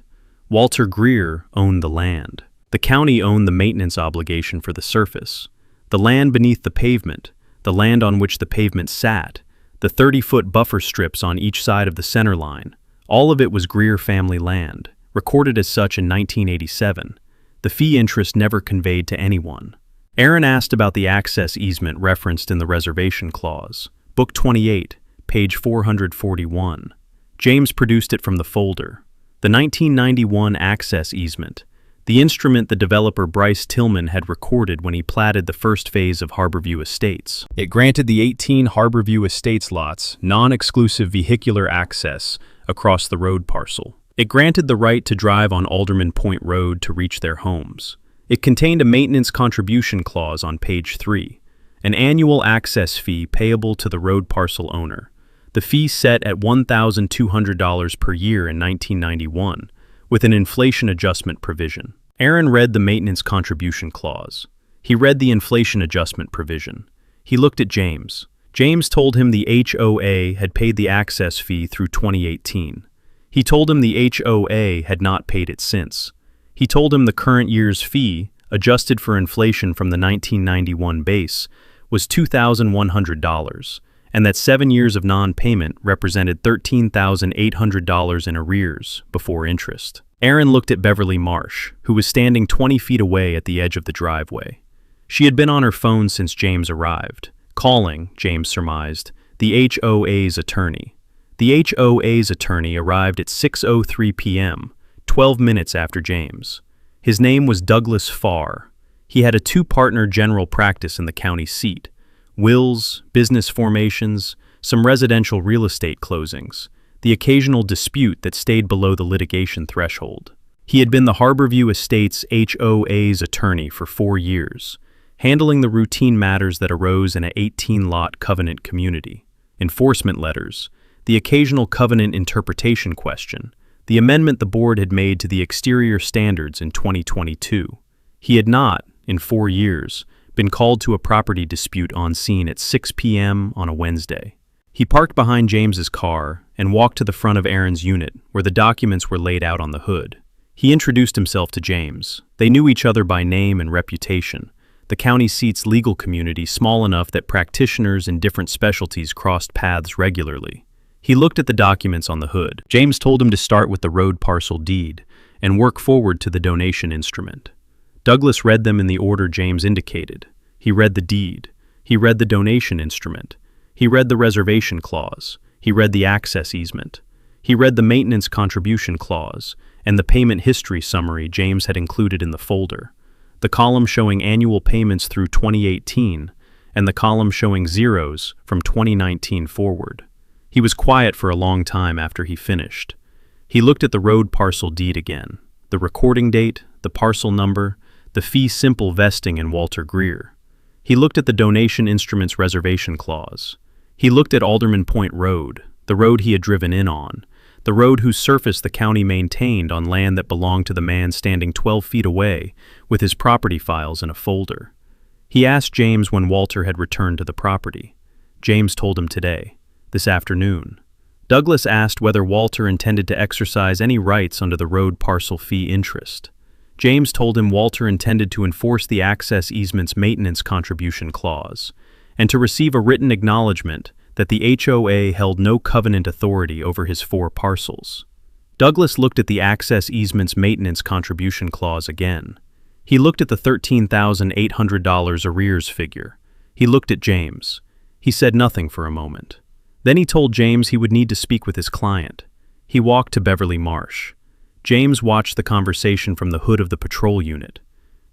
Walter Greer owned the land. The county owned the maintenance obligation for the surface. The land beneath the pavement, the land on which the pavement sat, the 30-foot buffer strips on each side of the center line, all of it was Greer family land, recorded as such in 1987. The fee interest never conveyed to anyone. Aaron asked about the access easement referenced in the reservation clause, Book 28, page 441. James produced it from the folder. The 1991 access easement, the instrument the developer Bryce Tillman had recorded when he platted the first phase of Harborview Estates. It granted the 18 Harborview Estates lots non-exclusive vehicular access across the road parcel. It granted the right to drive on Alderman Point Road to reach their homes. It contained a maintenance contribution clause on page 3, an annual access fee payable to the road parcel owner. The fee set at $1,200 per year in 1991, with an inflation adjustment provision. Aaron read the maintenance contribution clause. He read the inflation adjustment provision. He looked at James. James told him the HOA had paid the access fee through 2018. He told him the HOA had not paid it since. He told him the current year's fee, adjusted for inflation from the 1991 base, was $2,100, and that 7 years of non-payment represented $13,800 in arrears before interest. Aaron looked at Beverly Marsh, who was standing 20 feet away at the edge of the driveway. She had been on her phone since James arrived, calling, James surmised, the HOA's attorney. The HOA's attorney arrived at 6:03 p.m., 12 minutes after James. His name was Douglas Farr. He had a 2-partner general practice in the county seat, wills, business formations, some residential real estate closings, the occasional dispute that stayed below the litigation threshold. He had been the Harborview Estates HOA's attorney for 4 years, handling the routine matters that arose in an 18-lot covenant community, enforcement letters, the occasional covenant interpretation question, the amendment the board had made to the exterior standards in 2022. He had not, in 4 years, been called to a property dispute on scene at 6 p.m. on a Wednesday. He parked behind James's car and walked to the front of Aaron's unit, where the documents were laid out on the hood. He introduced himself to James. They knew each other by name and reputation. The county seat's legal community small enough that practitioners in different specialties crossed paths regularly. He looked at the documents on the hood. James told him to start with the road parcel deed and work forward to the donation instrument. Douglas read them in the order James indicated. He read the deed. He read the donation instrument. He read the reservation clause. He read the access easement. He read the maintenance contribution clause and the payment history summary James had included in the folder, the column showing annual payments through 2018 and the column showing zeros from 2019 forward. He was quiet for a long time after he finished. He looked at the road parcel deed again, the recording date, the parcel number, the fee simple vesting in Walter Greer. He looked at the donation instrument's reservation clause. He looked at Alderman Point Road, the road he had driven in on, the road whose surface the county maintained on land that belonged to the man standing 12 feet away with his property files in a folder. He asked James when Walter had returned to the property. James told him today, this afternoon. Douglas asked whether Walter intended to exercise any rights under the road parcel fee interest. James told him Walter intended to enforce the access easement's maintenance contribution clause, and to receive a written acknowledgement that the HOA held no covenant authority over his 4 parcels. Douglas looked at the access easement's maintenance contribution clause again. He looked at the $13,800 arrears figure. He looked at James. He said nothing for a moment. Then he told James he would need to speak with his client. He walked to Beverly Marsh. James watched the conversation from the hood of the patrol unit.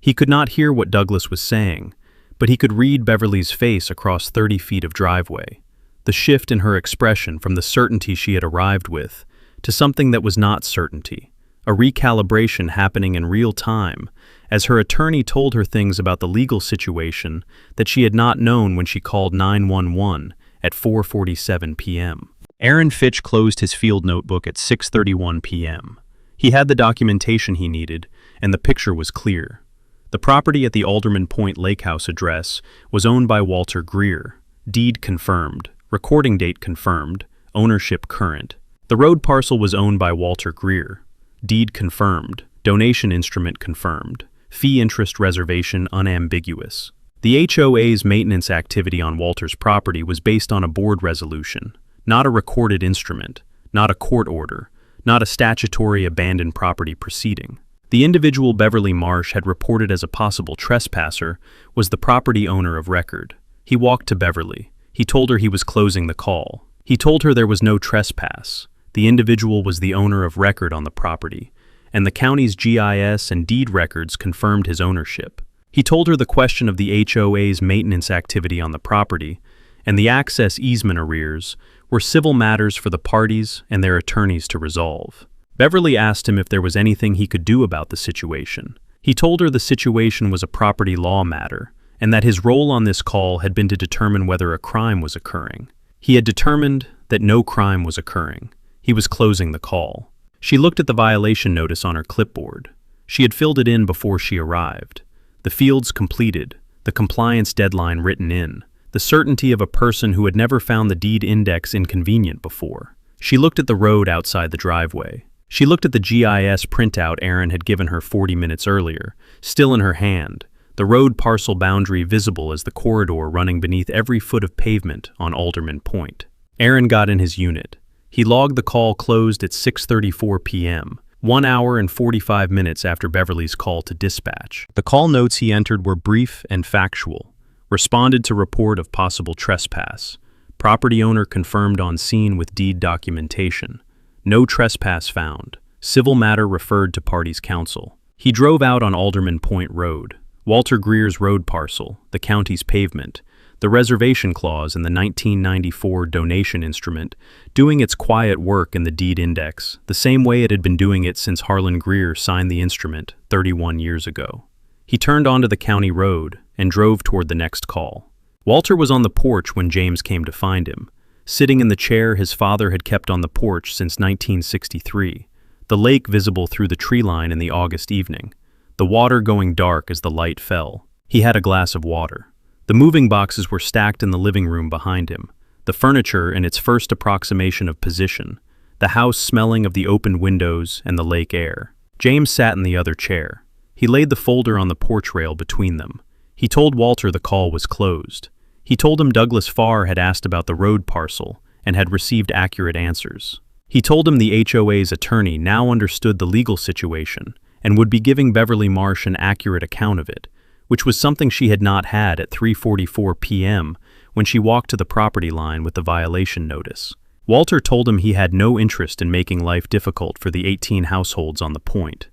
He could not hear what Douglas was saying, but he could read Beverly's face across 30 feet of driveway. The shift in her expression from the certainty she had arrived with to something that was not certainty, a recalibration happening in real time, as her attorney told her things about the legal situation that she had not known when she called 911 at 4:47 p.m. Aaron Fitch closed his field notebook at 6:31 p.m. He had the documentation he needed, and the picture was clear. The property at the Alderman Point Lake House address was owned by Walter Greer. Deed confirmed. Recording date confirmed. Ownership current. The road parcel was owned by Walter Greer. Deed confirmed. Donation instrument confirmed. Fee interest reservation unambiguous. The HOA's maintenance activity on Walter's property was based on a board resolution, not a recorded instrument, not a court order, not a statutory abandoned property proceeding. The individual Beverly Marsh had reported as a possible trespasser was the property owner of record. He walked to Beverly. He told her he was closing the call. He told her there was no trespass. The individual was the owner of record on the property, and the county's GIS and deed records confirmed his ownership. He told her the question of the HOA's maintenance activity on the property and the access easement arrears were civil matters for the parties and their attorneys to resolve. Beverly asked him if there was anything he could do about the situation. He told her the situation was a property law matter, and that his role on this call had been to determine whether a crime was occurring. He had determined that no crime was occurring. He was closing the call. She looked at the violation notice on her clipboard. She had filled it in before she arrived. The fields completed, the compliance deadline written in, the certainty of a person who had never found the deed index inconvenient before. She looked at the road outside the driveway. She looked at the GIS printout Aaron had given her 40 minutes earlier, still in her hand, the road parcel boundary visible as the corridor running beneath every foot of pavement on Alderman Point. Aaron got in his unit. He logged the call closed at 6:34 p.m., 1 hour and 45 minutes after Beverly's call to dispatch. The call notes he entered were brief and factual. Responded to report of possible trespass. Property owner confirmed on scene with deed documentation. No trespass found. Civil matter referred to parties' counsel. He drove out on Alderman Point Road. Walter Greer's road parcel, the county's pavement, the reservation clause in the 1994 donation instrument, doing its quiet work in the deed index, the same way it had been doing it since Harlan Greer signed the instrument 31 years ago. He turned onto the county road and drove toward the next call. Walter was on the porch when James came to find him, sitting in the chair his father had kept on the porch since 1963, the lake visible through the tree line in the August evening, the water going dark as the light fell. He had a glass of water. The moving boxes were stacked in the living room behind him, the furniture in its first approximation of position, the house smelling of the open windows and the lake air. James sat in the other chair. He laid the folder on the porch rail between them. He told Walter the call was closed. He told him Douglas Farr had asked about the road parcel and had received accurate answers. He told him the HOA's attorney now understood the legal situation and would be giving Beverly Marsh an accurate account of it, which was something she had not had at 3:44 p.m. when she walked to the property line with the violation notice. Walter told him he had no interest in making life difficult for the 18 households on the point.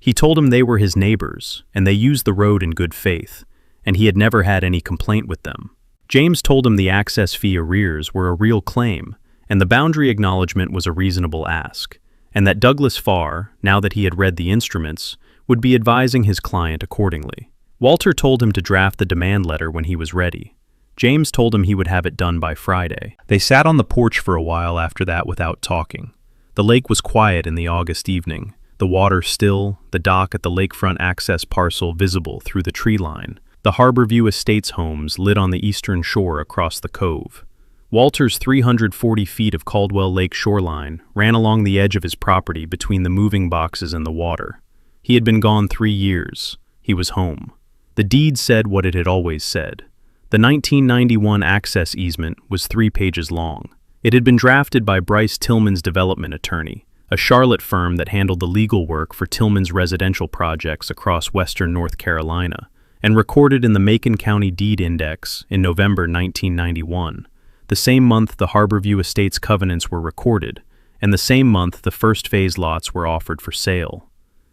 He told him they were his neighbors, and they used the road in good faith, and he had never had any complaint with them. James told him the access fee arrears were a real claim, and the boundary acknowledgement was a reasonable ask, and that Douglas Farr, now that he had read the instruments, would be advising his client accordingly. Walter told him to draft the demand letter when he was ready. James told him he would have it done by Friday. They sat on the porch for a while after that without talking. The lake was quiet in the August evening, the water still, the dock at the lakefront access parcel visible through the tree line, the Harborview Estates homes lit on the eastern shore across the cove. Walter's 340 feet of Caldwell Lake shoreline ran along the edge of his property between the moving boxes and the water. He had been gone 3 years. He was home. The deed said what it had always said. The 1991 access easement was 3 pages long. It had been drafted by Bryce Tillman's development attorney, a Charlotte firm that handled the legal work for Tillman's residential projects across western North Carolina, and recorded in the Macon County Deed Index in November 1991, the same month the Harborview Estates covenants were recorded, and the same month the first phase lots were offered for sale.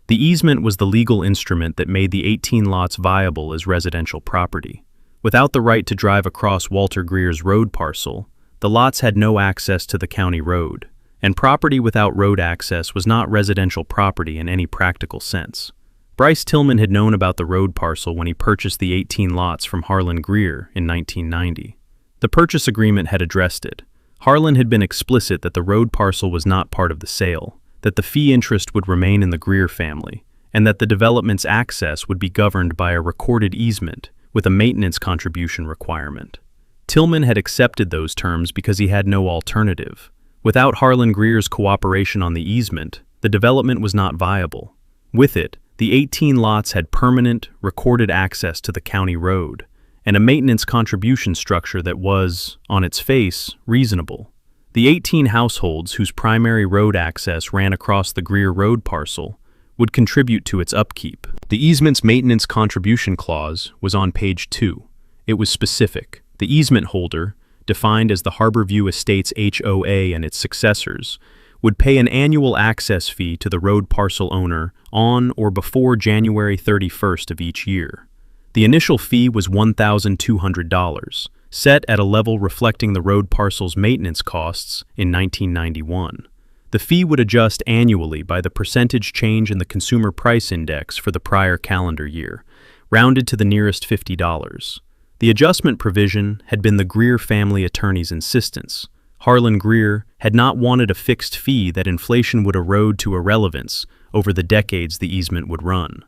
The easement was the legal instrument that made the 18 lots viable as residential property. Without the right to drive across Walter Greer's road parcel, the lots had no access to the county road, and property without road access was not residential property in any practical sense. Bryce Tillman had known about the road parcel when he purchased the 18 lots from Harlan Greer in 1990. The purchase agreement had addressed it. Harlan had been explicit that the road parcel was not part of the sale, that the fee interest would remain in the Greer family, and that the development's access would be governed by a recorded easement with a maintenance contribution requirement. Tillman had accepted those terms because he had no alternative. Without Harlan Greer's cooperation on the easement, the development was not viable. With it, the 18 lots had permanent, recorded access to the county road, and a maintenance contribution structure that was, on its face, reasonable. The 18 households whose primary road access ran across the Greer road parcel would contribute to its upkeep. The easement's maintenance contribution clause was on page 2. It was specific. The easement holder, defined as the Harborview Estates HOA and its successors, would pay an annual access fee to the road parcel owner on or before January 31st of each year. The initial fee was $1,200, set at a level reflecting the road parcel's maintenance costs in 1991. The fee would adjust annually by the percentage change in the Consumer Price Index for the prior calendar year, rounded to the nearest $50. The adjustment provision had been the Greer family attorney's insistence. Harlan Greer had not wanted a fixed fee that inflation would erode to irrelevance over the decades the easement would run.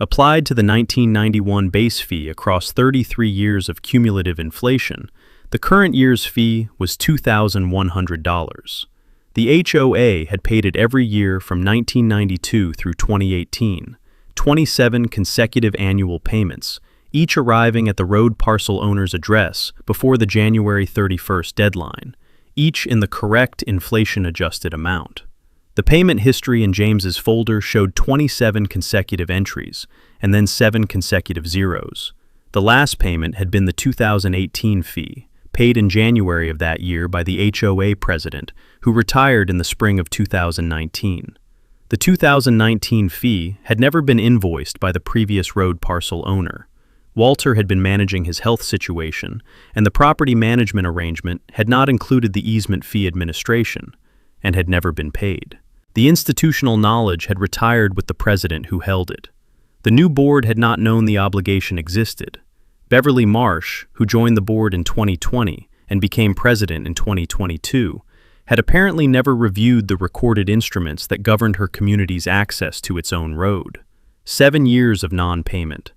Applied to the 1991 base fee across 33 years of cumulative inflation, the current year's fee was $2,100. The HOA had paid it every year from 1992 through 2018, 27 consecutive annual payments, each arriving at the road parcel owner's address before the January 31st deadline, each in the correct inflation-adjusted amount. The payment history in James's folder showed 27 consecutive entries, and then 7 consecutive zeros. The last payment had been the 2018 fee, paid in January of that year by the HOA president, who retired in the spring of 2019. The 2019 fee had never been invoiced by the previous road parcel owner. Walter had been managing his health situation, and the property management arrangement had not included the easement fee administration, and had never been paid. The institutional knowledge had retired with the president who held it. The new board had not known the obligation existed. Beverly Marsh, who joined the board in 2020 and became president in 2022, had apparently never reviewed the recorded instruments that governed her community's access to its own road. 7 years of non-payment.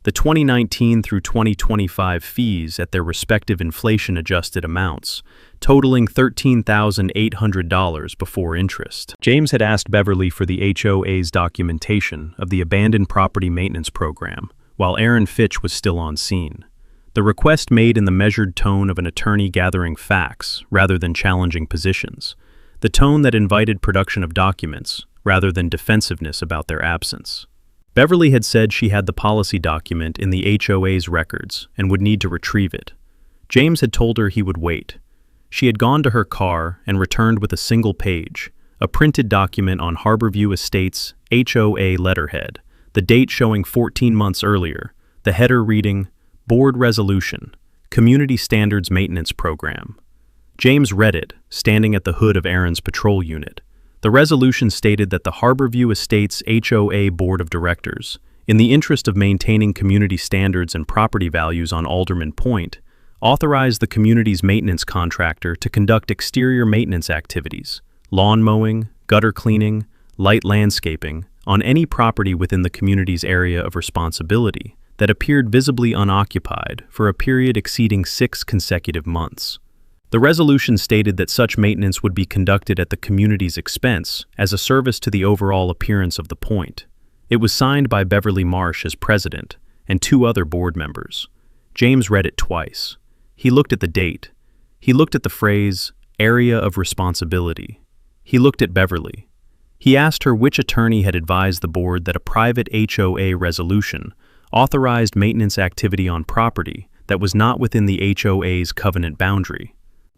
The 2019 through 2025 fees at their respective inflation-adjusted amounts, totaling $13,800 before interest. James had asked Beverly for the HOA's documentation of the abandoned property maintenance program, while Aaron Fitch was still on scene. The request made in the measured tone of an attorney gathering facts rather than challenging positions, the tone that invited production of documents rather than defensiveness about their absence. Beverly had said she had the policy document in the HOA's records and would need to retrieve it. James had told her he would wait. She had gone to her car and returned with a single page, a printed document on Harborview Estates HOA letterhead, the date showing 14 months earlier, the header reading, Board Resolution, Community Standards Maintenance Program. James read it, standing at the hood of Aaron's patrol unit. The resolution stated that the Harborview Estates HOA Board of Directors, in the interest of maintaining community standards and property values on Alderman Point, authorized the community's maintenance contractor to conduct exterior maintenance activities, lawn mowing, gutter cleaning, light landscaping, on any property within the community's area of responsibility that appeared visibly unoccupied for a period exceeding 6 consecutive months. The resolution stated that such maintenance would be conducted at the community's expense as a service to the overall appearance of the point. It was signed by Beverly Marsh as president and 2 other board members. James read it twice. He looked at the date. He looked at the phrase, area of responsibility. He looked at Beverly. He asked her which attorney had advised the board that a private HOA resolution authorized maintenance activity on property that was not within the HOA's covenant boundary.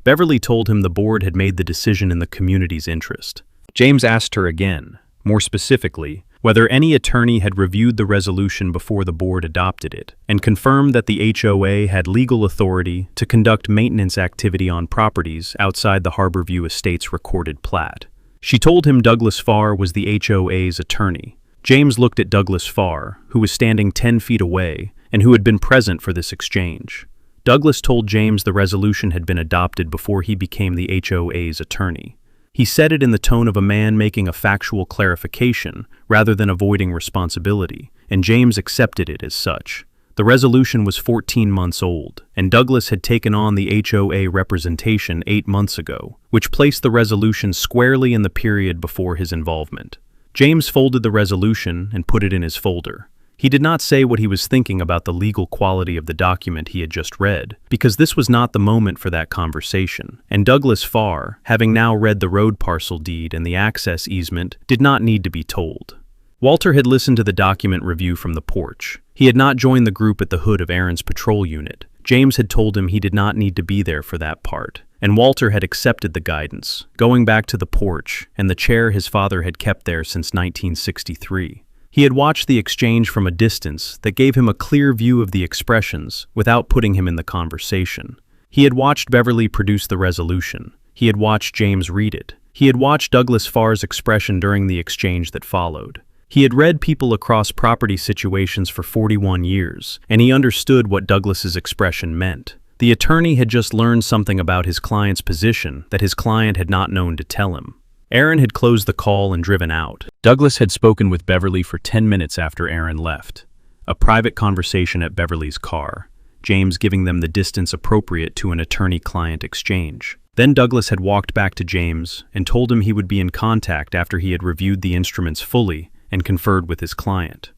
Beverly told him the board had made the decision in the community's interest. James asked her again, more specifically, whether any attorney had reviewed the resolution before the board adopted it, and confirmed that the HOA had legal authority to conduct maintenance activity on properties outside the Harborview Estates recorded plat. She told him Douglas Farr was the HOA's attorney. James looked at Douglas Farr, who was standing 10 feet away and who had been present for this exchange. Douglas told James the resolution had been adopted before he became the HOA's attorney. He said it in the tone of a man making a factual clarification rather than avoiding responsibility, and James accepted it as such. The resolution was 14 months old, and Douglas had taken on the HOA representation 8 months ago, which placed the resolution squarely in the period before his involvement. James folded the resolution and put it in his folder. He did not say what he was thinking about the legal quality of the document he had just read, because this was not the moment for that conversation, and Douglas Farr, having now read the road parcel deed and the access easement, did not need to be told. Walter had listened to the document review from the porch. He had not joined the group at the hood of Aaron's patrol unit. James had told him he did not need to be there for that part, and Walter had accepted the guidance, going back to the porch and the chair his father had kept there since 1963. He had watched the exchange from a distance that gave him a clear view of the expressions without putting him in the conversation. He had watched Beverly produce the resolution. He had watched James read it. He had watched Douglas Farr's expression during the exchange that followed. He had read people across property situations for 41 years, and he understood what Douglas's expression meant. The attorney had just learned something about his client's position that his client had not known to tell him. Aaron had closed the call and driven out. Douglas had spoken with Beverly for 10 minutes after Aaron left. A private conversation at Beverly's car, James giving them the distance appropriate to an attorney-client exchange. Then Douglas had walked back to James and told him he would be in contact after he had reviewed the instruments fully and conferred with his client.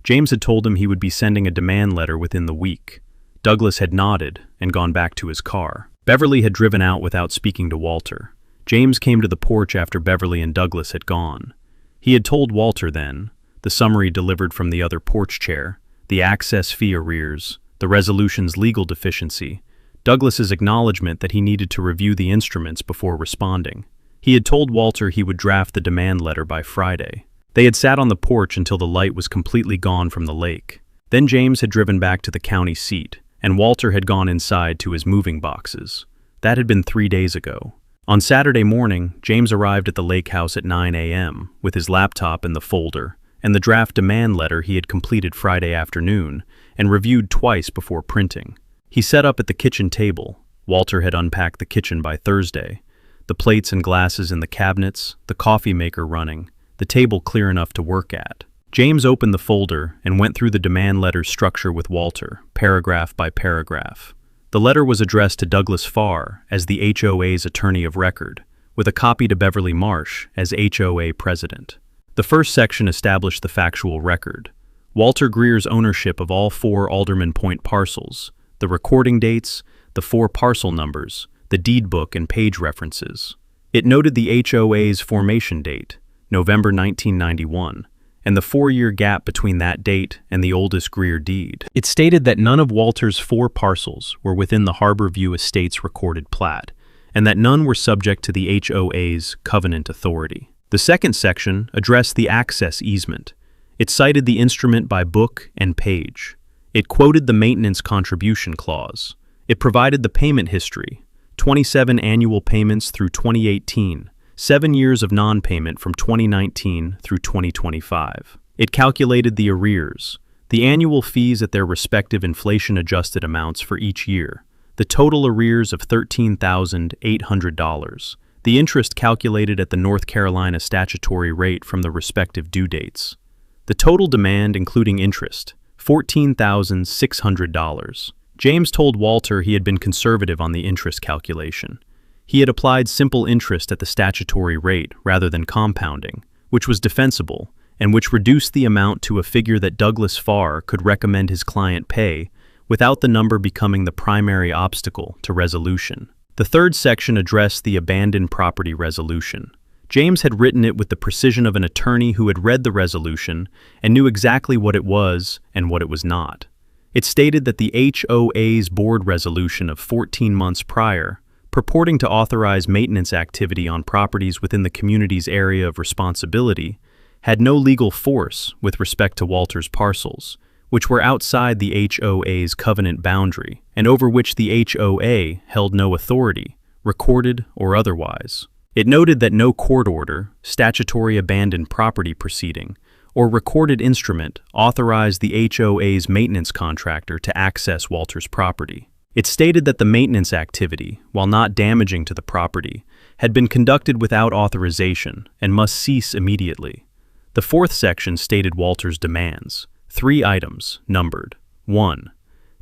James had told him he would be sending a demand letter within the week. Douglas had nodded and gone back to his car. Beverly had driven out without speaking to Walter. James came to the porch after Beverly and Douglas had gone. He had told Walter then, the summary delivered from the other porch chair, the access fee arrears, the resolution's legal deficiency, Douglas's acknowledgement that he needed to review the instruments before responding. He had told Walter he would draft the demand letter by Friday. They had sat on the porch until the light was completely gone from the lake. Then James had driven back to the county seat, and Walter had gone inside to his moving boxes. That had been 3 days ago. On Saturday morning, James arrived at the lake house at 9 a.m. with his laptop in the folder and the draft demand letter he had completed Friday afternoon and reviewed twice before printing. He set up at the kitchen table. Walter had unpacked the kitchen by Thursday. The plates and glasses in the cabinets, the coffee maker running, the table clear enough to work at. James opened the folder and went through the demand letter's structure with Walter, paragraph by paragraph. The letter was addressed to Douglas Farr as the HOA's attorney of record, with a copy to Beverly Marsh as HOA president. The first section established the factual record. Walter Greer's ownership of all 4 Alderman Point parcels, the recording dates, the 4 parcel numbers, the deed book and page references. It noted the HOA's formation date, November 1991, and the 4-year gap between that date and the oldest Greer deed. It stated that none of Walter's 4 parcels were within the Harborview Estates recorded plat, and that none were subject to the HOA's covenant authority. The second section addressed the access easement. It cited the instrument by book and page. It quoted the maintenance contribution clause. It provided the payment history, 27 annual payments through 2018, 7 years of non-payment from 2019 through 2025. It calculated the arrears, the annual fees at their respective inflation-adjusted amounts for each year, the total arrears of $13,800, the interest calculated at the North Carolina statutory rate from the respective due dates. The total demand including interest, $14,600. James told Walter he had been conservative on the interest calculation. He had applied simple interest at the statutory rate rather than compounding, which was defensible, and which reduced the amount to a figure that Douglas Farr could recommend his client pay without the number becoming the primary obstacle to resolution. The third section addressed the abandoned property resolution. James had written it with the precision of an attorney who had read the resolution and knew exactly what it was and what it was not. It stated that the HOA's board resolution of 14 months prior purporting to authorize maintenance activity on properties within the community's area of responsibility, had no legal force with respect to Walter's parcels, which were outside the HOA's covenant boundary and over which the HOA held no authority, recorded or otherwise. It noted that no court order, statutory abandoned property proceeding, or recorded instrument authorized the HOA's maintenance contractor to access Walter's property. It stated that the maintenance activity, while not damaging to the property, had been conducted without authorization and must cease immediately. The fourth section stated Walter's demands, 3 items, numbered. 1.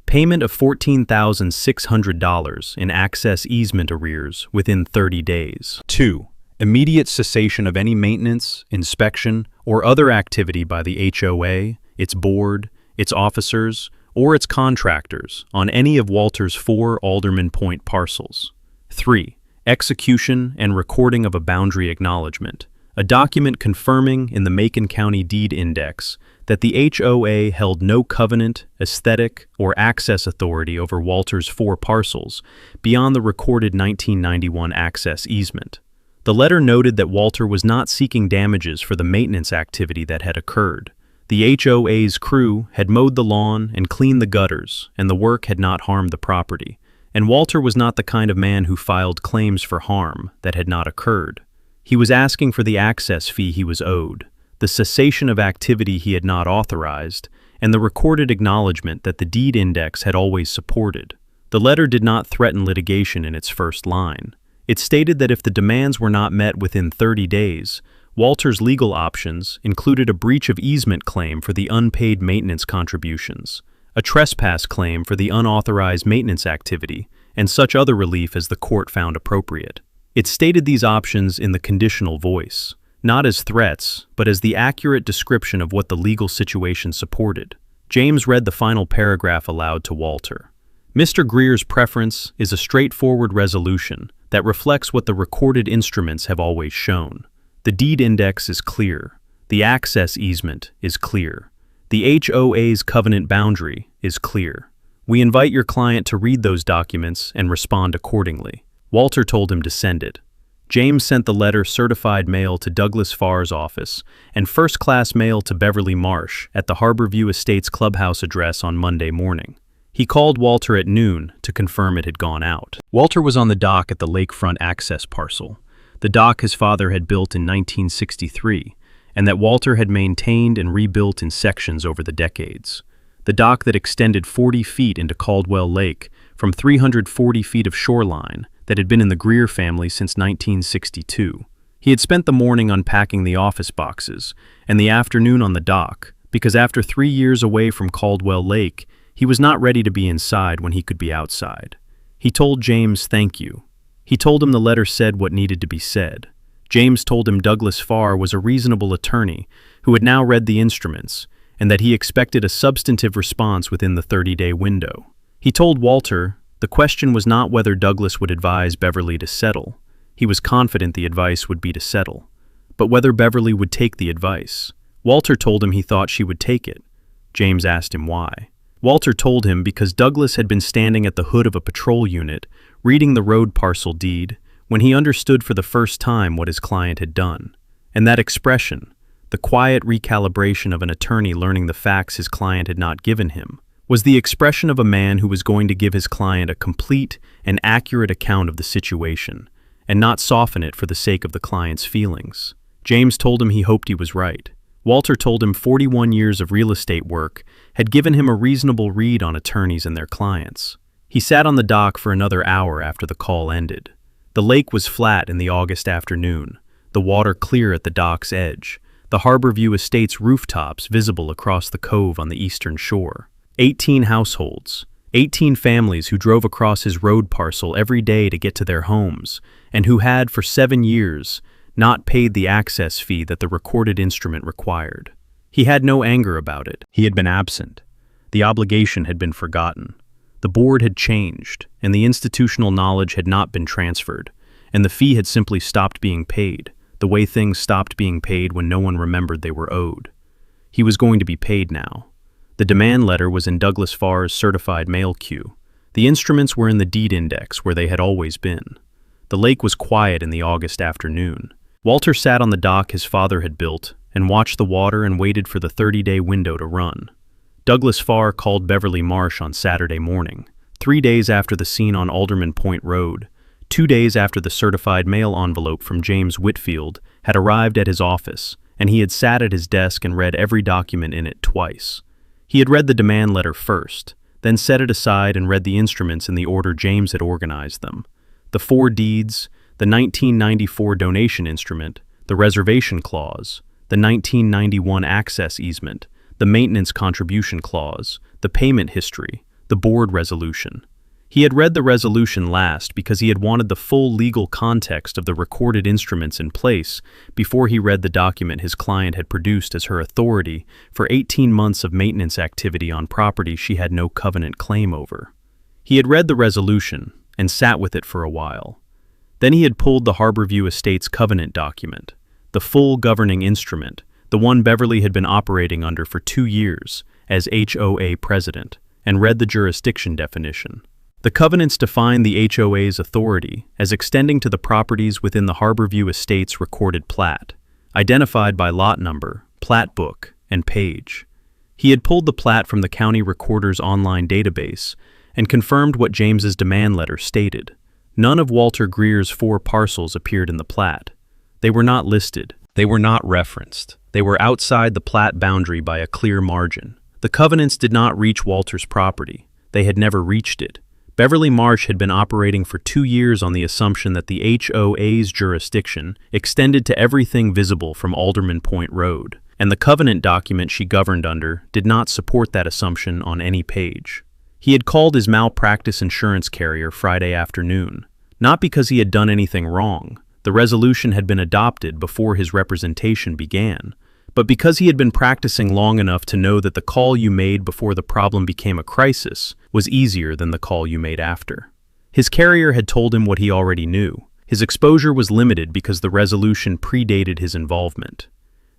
Payment of $14,600 in access easement arrears within 30 days. 2. Immediate cessation of any maintenance, inspection, or other activity by the HOA, its board, its officers, or its contractors on any of Walter's 4 Alderman Point parcels. 3. Execution and recording of a boundary acknowledgement, a document confirming in the Macon County Deed Index that the HOA held no covenant, aesthetic, or access authority over Walter's 4 parcels beyond the recorded 1991 access easement. The letter noted that Walter was not seeking damages for the maintenance activity that had occurred. The HOA's crew had mowed the lawn and cleaned the gutters, and the work had not harmed the property, and Walter was not the kind of man who filed claims for harm that had not occurred. He was asking for the access fee he was owed, the cessation of activity he had not authorized, and the recorded acknowledgement that the deed index had always supported. The letter did not threaten litigation in its first line. It stated that if the demands were not met within 30 days, Walter's legal options included a breach of easement claim for the unpaid maintenance contributions, a trespass claim for the unauthorized maintenance activity, and such other relief as the court found appropriate. It stated these options in the conditional voice, not as threats, but as the accurate description of what the legal situation supported. James read the final paragraph aloud to Walter. Mr. Greer's preference is a straightforward resolution that reflects what the recorded instruments have always shown. The deed index is clear. The access easement is clear. The HOA's covenant boundary is clear. We invite your client to read those documents and respond accordingly. Walter told him to send it. James sent the letter certified mail to Douglas Farr's office and first-class mail to Beverly Marsh at the Harborview Estates clubhouse address on Monday morning. He called Walter at noon to confirm it had gone out. Walter was on the dock at the lakefront access parcel, the dock his father had built in 1963, and that Walter had maintained and rebuilt in sections over the decades. The dock that extended 40 feet into Caldwell Lake from 340 feet of shoreline that had been in the Greer family since 1962. He had spent the morning unpacking the office boxes and the afternoon on the dock because after 3 years away from Caldwell Lake, he was not ready to be inside when he could be outside. He told James thank you. He told him the letter said what needed to be said. James told him Douglas Farr was a reasonable attorney who had now read the instruments and that he expected a substantive response within the 30-day window. He told Walter the question was not whether Douglas would advise Beverly to settle. He was confident the advice would be to settle, but whether Beverly would take the advice. Walter told him he thought she would take it. James asked him why. Walter told him because Douglas had been standing at the hood of a patrol unit, reading the road parcel deed, when he understood for the first time what his client had done. And that expression, the quiet recalibration of an attorney learning the facts his client had not given him, was the expression of a man who was going to give his client a complete and accurate account of the situation, and not soften it for the sake of the client's feelings. James told him he hoped he was right. Walter told him 41 years of real estate work had given him a reasonable read on attorneys and their clients. He sat on the dock for another hour after the call ended. The lake was flat in the August afternoon, the water clear at the dock's edge, the Harborview Estates rooftops visible across the cove on the eastern shore. 18 households, 18 families who drove across his road parcel every day to get to their homes, and who had, for 7 years, not paid the access fee that the recorded instrument required. He had no anger about it. He had been absent. The obligation had been forgotten. The board had changed, and the institutional knowledge had not been transferred, and the fee had simply stopped being paid, the way things stopped being paid when no one remembered they were owed. He was going to be paid now. The demand letter was in Douglas Farr's certified mail queue. The instruments were in the deed index where they had always been. The lake was quiet in the August afternoon. Walter sat on the dock his father had built and watched the water and waited for the 30-day window to run. Douglas Farr called Beverly Marsh on Saturday morning, 3 days after the scene on Alderman Point Road, 2 days after the certified mail envelope from James Whitfield had arrived at his office, and he had sat at his desk and read every document in it twice. He had read the demand letter first, then set it aside and read the instruments in the order James had organized them. The 4 deeds, the 1994 donation instrument, the reservation clause, the 1991 access easement, the maintenance contribution clause, the payment history, the board resolution. He had read the resolution last because he had wanted the full legal context of the recorded instruments in place before he read the document his client had produced as her authority for 18 months of maintenance activity on property she had no covenant claim over. He had read the resolution and sat with it for a while. Then he had pulled the Harborview Estates covenant document, the full governing instrument, the one Beverly had been operating under for 2 years as HOA president, and read the jurisdiction definition. The covenants define the HOA's authority as extending to the properties within the Harborview Estates recorded plat, identified by lot number, plat book, and page. He had pulled the plat from the county recorder's online database and confirmed what James's demand letter stated. None of Walter Greer's 4 parcels appeared in the plat. They were not listed. They were not referenced. They were outside the plat boundary by a clear margin. The covenants did not reach Walter's property. They had never reached it. Beverly Marsh had been operating for 2 years on the assumption that the HOA's jurisdiction extended to everything visible from Alderman Point Road, and the covenant document she governed under did not support that assumption on any page. He had called his malpractice insurance carrier Friday afternoon, not because he had done anything wrong. The resolution had been adopted before his representation began, but because he had been practicing long enough to know that the call you made before the problem became a crisis was easier than the call you made after. His carrier had told him what he already knew. His exposure was limited because the resolution predated his involvement.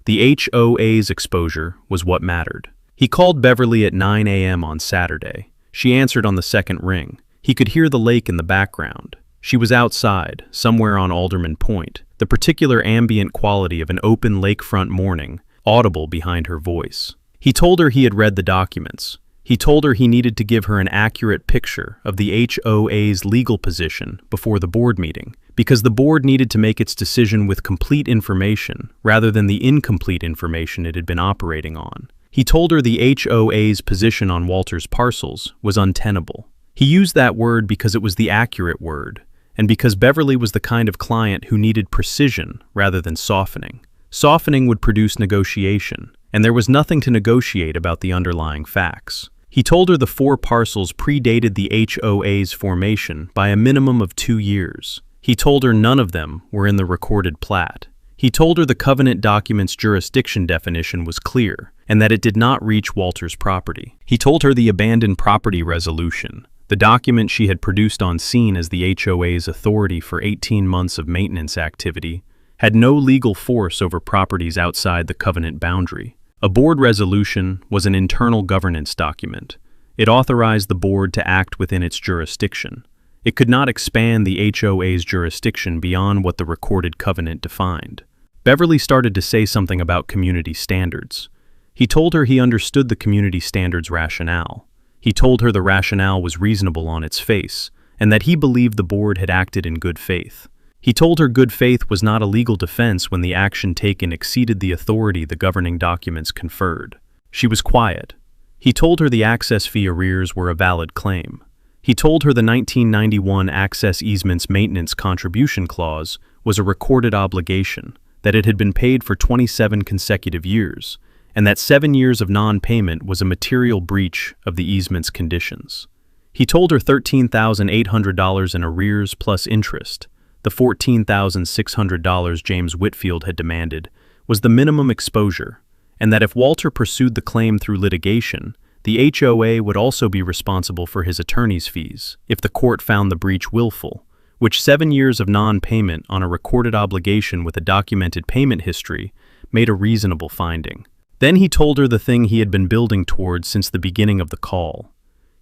The HOA's exposure was what mattered. He called Beverly at 9 a.m. on Saturday. She answered on the second ring. He could hear the lake in the background. She was outside, somewhere on Alderman Point, the particular ambient quality of an open lakefront morning, audible behind her voice. He told her he had read the documents. He told her he needed to give her an accurate picture of the HOA's legal position before the board meeting, because the board needed to make its decision with complete information rather than the incomplete information it had been operating on. He told her the HOA's position on Walter's parcels was untenable. He used that word because it was the accurate word, and because Beverly was the kind of client who needed precision rather than softening. Softening would produce negotiation, and there was nothing to negotiate about the underlying facts. He told her the 4 parcels predated the HOA's formation by a minimum of 2 years. He told her none of them were in the recorded plat. He told her the covenant document's jurisdiction definition was clear, and that it did not reach Walter's property. He told her the abandoned property resolution, the document she had produced on scene as the HOA's authority for 18 months of maintenance activity, had no legal force over properties outside the covenant boundary. A board resolution was an internal governance document. It authorized the board to act within its jurisdiction. It could not expand the HOA's jurisdiction beyond what the recorded covenant defined. Beverly started to say something about community standards. He told her he understood the community standards rationale. He told her the rationale was reasonable on its face, and that he believed the board had acted in good faith. He told her good faith was not a legal defense when the action taken exceeded the authority the governing documents conferred. She was quiet. He told her the access fee arrears were a valid claim. He told her the 1991 access easement's maintenance contribution clause was a recorded obligation, that it had been paid for 27 consecutive years, and that 7 years of non-payment was a material breach of the easement's conditions. He told her $13,800 in arrears plus interest, the $14,600 James Whitfield had demanded, was the minimum exposure, and that if Walter pursued the claim through litigation, the HOA would also be responsible for his attorney's fees if the court found the breach willful, which 7 years of non-payment on a recorded obligation with a documented payment history made a reasonable finding. Then he told her the thing he had been building towards since the beginning of the call.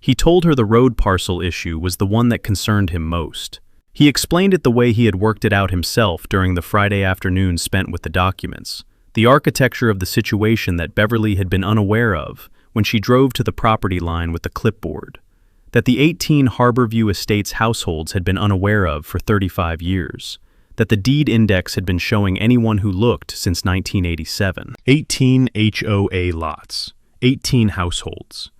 He told her the road parcel issue was the one that concerned him most. He explained it the way he had worked it out himself during the Friday afternoon spent with the documents, the architecture of the situation that Beverly had been unaware of when she drove to the property line with the clipboard, that the 18 Harborview Estates households had been unaware of for 35 years, that the deed index had been showing anyone who looked since 1987. 18 HOA lots, 18 households,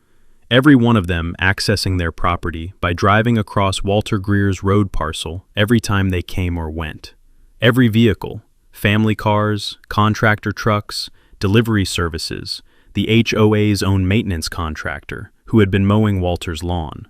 every one of them accessing their property by driving across Walter Greer's road parcel every time they came or went. Every vehicle, family cars, contractor trucks, delivery services, the HOA's own maintenance contractor, who had been mowing Walter's lawn,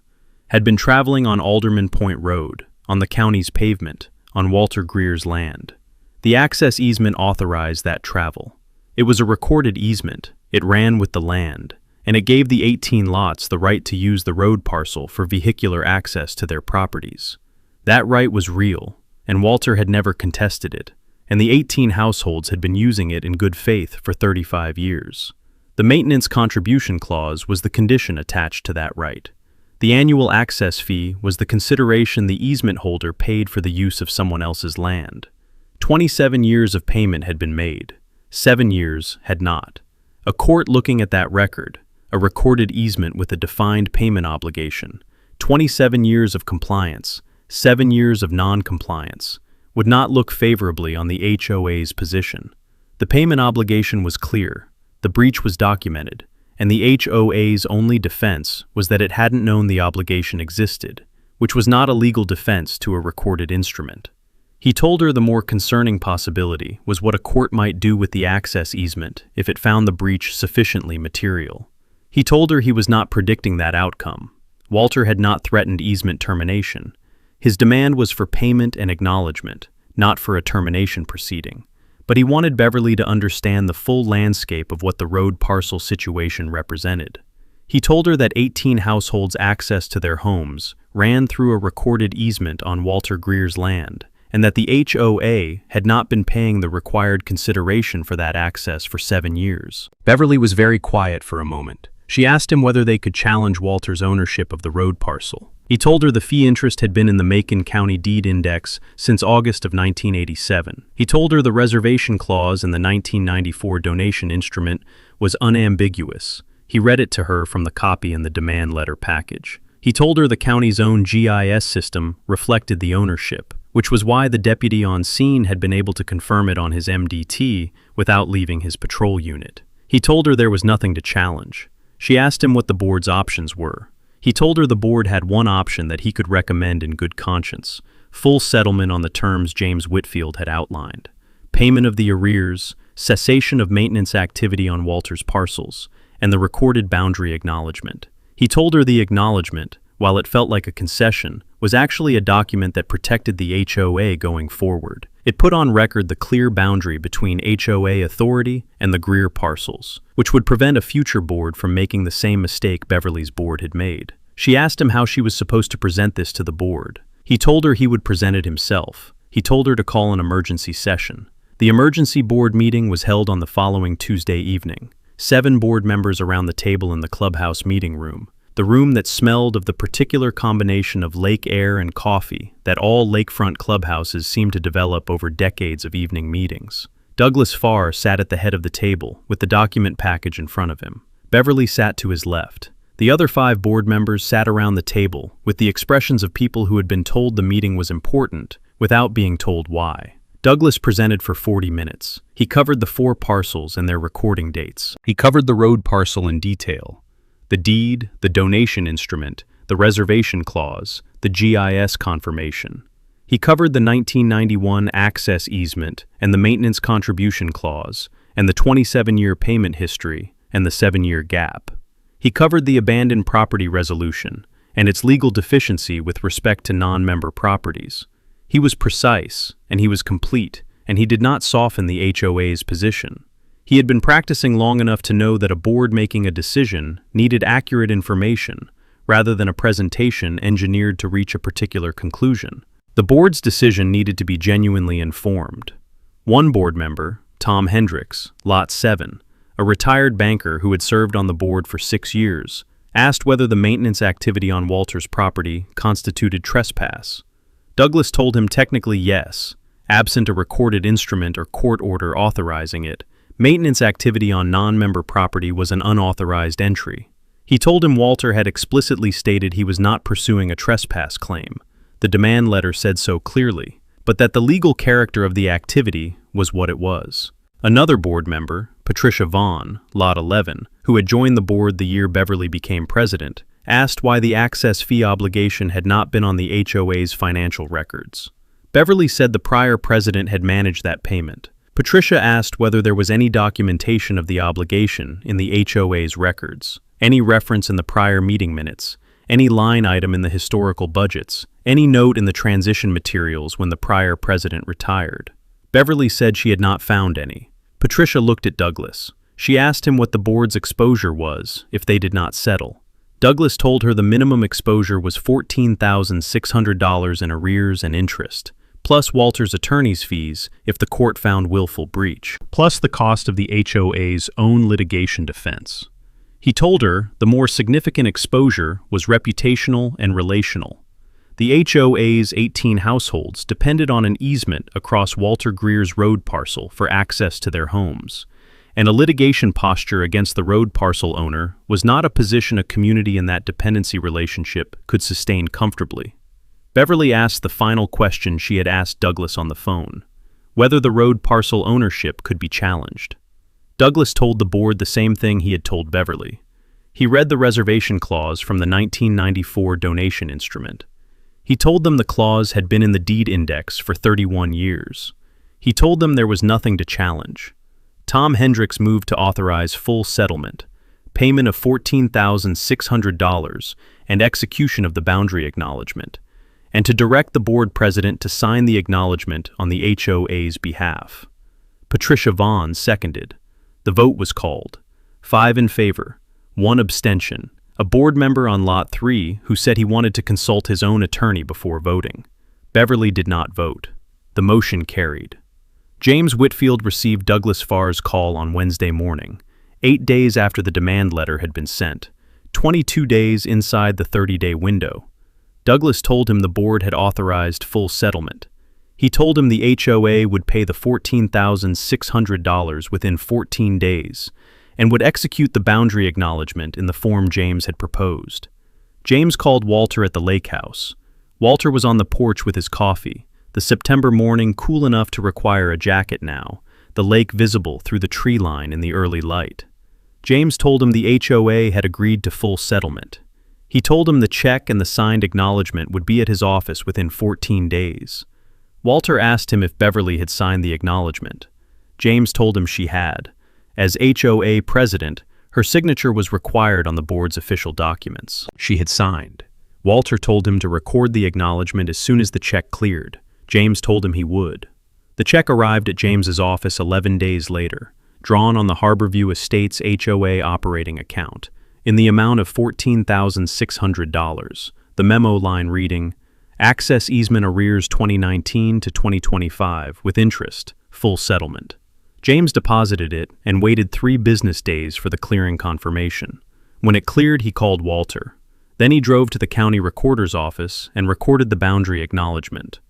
had been traveling on Alderman Point Road, on the county's pavement, on Walter Greer's land. The access easement authorized that travel. It was a recorded easement, it ran with the land, and it gave the 18 lots the right to use the road parcel for vehicular access to their properties. That right was real, and Walter had never contested it, and the 18 households had been using it in good faith for 35 years. The maintenance contribution clause was the condition attached to that right. The annual access fee was the consideration the easement holder paid for the use of someone else's land. 27 years of payment had been made. 7 years had not. A court looking at that record, a recorded easement with a defined payment obligation, 27 years of compliance, 7 years of non-compliance, would not look favorably on the HOA's position. The payment obligation was clear, the breach was documented, and the HOA's only defense was that it hadn't known the obligation existed, which was not a legal defense to a recorded instrument. He told her the more concerning possibility was what a court might do with the access easement if it found the breach sufficiently material. He told her he was not predicting that outcome. Walter had not threatened easement termination. His demand was for payment and acknowledgement, not for a termination proceeding. But he wanted Beverly to understand the full landscape of what the road parcel situation represented. He told her that 18 households' access to their homes ran through a recorded easement on Walter Greer's land, and that the HOA had not been paying the required consideration for that access for 7 years. Beverly was very quiet for a moment. She asked him whether they could challenge Walter's ownership of the road parcel. He told her the fee interest had been in the Macon County Deed Index since August of 1987. He told her the reservation clause in the 1994 donation instrument was unambiguous. He read it to her from the copy in the demand letter package. He told her the county's own GIS system reflected the ownership, which was why the deputy on scene had been able to confirm it on his MDT without leaving his patrol unit. He told her there was nothing to challenge. She asked him what the board's options were. He told her the board had one option that he could recommend in good conscience: full settlement on the terms James Whitfield had outlined, payment of the arrears, cessation of maintenance activity on Walter's parcels, and the recorded boundary acknowledgement. He told her the acknowledgement, while it felt like a concession, was actually a document that protected the HOA going forward. It put on record the clear boundary between HOA authority and the Greer parcels, which would prevent a future board from making the same mistake Beverly's board had made. She asked him how she was supposed to present this to the board. He told her he would present it himself. He told her to call an emergency session. The emergency board meeting was held on the following Tuesday evening. 7 board members around the table in the clubhouse meeting room, the room that smelled of the particular combination of lake air and coffee that all lakefront clubhouses seem to develop over decades of evening meetings. Douglas Farr sat at the head of the table with the document package in front of him. Beverly sat to his left. The other 5 board members sat around the table with the expressions of people who had been told the meeting was important without being told why. Douglas presented for 40 minutes. He covered the 4 parcels and their recording dates. He covered the road parcel in detail: the deed, the donation instrument, the reservation clause, the GIS confirmation. He covered the 1991 access easement and the maintenance contribution clause, and the 27-year payment history and the 7-year gap. He covered the abandoned property resolution and its legal deficiency with respect to non-member properties. He was precise, and he was complete, and he did not soften the HOA's position. He had been practicing long enough to know that a board making a decision needed accurate information, rather than a presentation engineered to reach a particular conclusion. The board's decision needed to be genuinely informed. One board member, Tom Hendricks, Lot 7, a retired banker who had served on the board for 6 years, asked whether the maintenance activity on Walter's property constituted trespass. Douglas told him technically yes, absent a recorded instrument or court order authorizing it. Maintenance activity on non-member property was an unauthorized entry. He told him Walter had explicitly stated he was not pursuing a trespass claim. The demand letter said so clearly, but that the legal character of the activity was what it was. Another board member, Patricia Vaughn, Lot 11, who had joined the board the year Beverly became president, asked why the access fee obligation had not been on the HOA's financial records. Beverly said the prior president had managed that payment. Patricia asked whether there was any documentation of the obligation in the HOA's records, any reference in the prior meeting minutes, any line item in the historical budgets, any note in the transition materials when the prior president retired. Beverly said she had not found any. Patricia looked at Douglas. She asked him what the board's exposure was if they did not settle. Douglas told her the minimum exposure was $14,600 in arrears and interest, plus Walter's attorney's fees if the court found willful breach, plus the cost of the HOA's own litigation defense. He told her the more significant exposure was reputational and relational. The HOA's 18 households depended on an easement across Walter Greer's road parcel for access to their homes, and a litigation posture against the road parcel owner was not a position a community in that dependency relationship could sustain comfortably. Beverly asked the final question she had asked Douglas on the phone, whether the road parcel ownership could be challenged. Douglas told the board the same thing he had told Beverly. He read the reservation clause from the 1994 donation instrument. He told them the clause had been in the deed index for 31 years. He told them there was nothing to challenge. Tom Hendricks moved to authorize full settlement, payment of $14,600, and execution of the boundary acknowledgement, and to direct the board president to sign the acknowledgement on the HOA's behalf. Patricia Vaughn seconded. The vote was called. 5 in favor, 1 abstention, a board member on Lot 3 who said he wanted to consult his own attorney before voting. Beverly did not vote. The motion carried. James Whitfield received Douglas Farr's call on Wednesday morning, 8 days after the demand letter had been sent, 22 days inside the 30-day window. Douglas told him the board had authorized full settlement. He told him the HOA would pay the $14,600 within 14 days and would execute the boundary acknowledgement in the form James had proposed. James called Walter at the lake house. Walter was on the porch with his coffee, the September morning cool enough to require a jacket now, the lake visible through the tree line in the early light. James told him the HOA had agreed to full settlement. He told him the check and the signed acknowledgement would be at his office within 14 days. Walter asked him if Beverly had signed the acknowledgement. James told him she had. As HOA president, her signature was required on the board's official documents. She had signed. Walter told him to record the acknowledgement as soon as the check cleared. James told him he would. The check arrived at James's office 11 days later, drawn on the Harborview Estates HOA operating account, in the amount of $14,600, the memo line reading, Access Easement Arrears 2019 to 2025 with interest, full settlement. James deposited it and waited 3 business days for the clearing confirmation. When it cleared, he called Walter. Then he drove to the county recorder's office and recorded the boundary acknowledgement.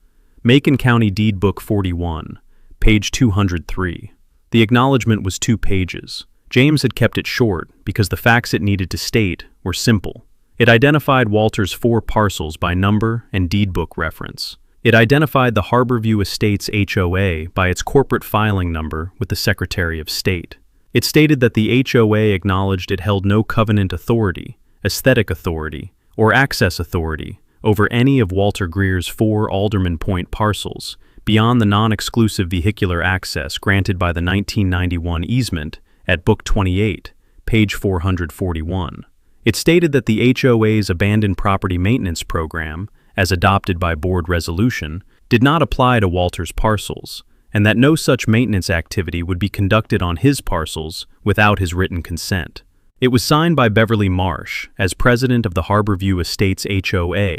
Macon County Deed Book 41, page 203. The acknowledgement was 2 pages. James had kept it short because the facts it needed to state were simple. It identified Walter's 4 parcels by number and deed book reference. It identified the Harborview Estates HOA by its corporate filing number with the Secretary of State. It stated that the HOA acknowledged it held no covenant authority, aesthetic authority, or access authority over any of Walter Greer's 4 Alderman Point parcels beyond the non-exclusive vehicular access granted by the 1991 easement at Book 28, page 441. It stated that the HOA's abandoned property maintenance program, as adopted by board resolution, did not apply to Walter's parcels, and that no such maintenance activity would be conducted on his parcels without his written consent. It was signed by Beverly Marsh as president of the Harborview Estates HOA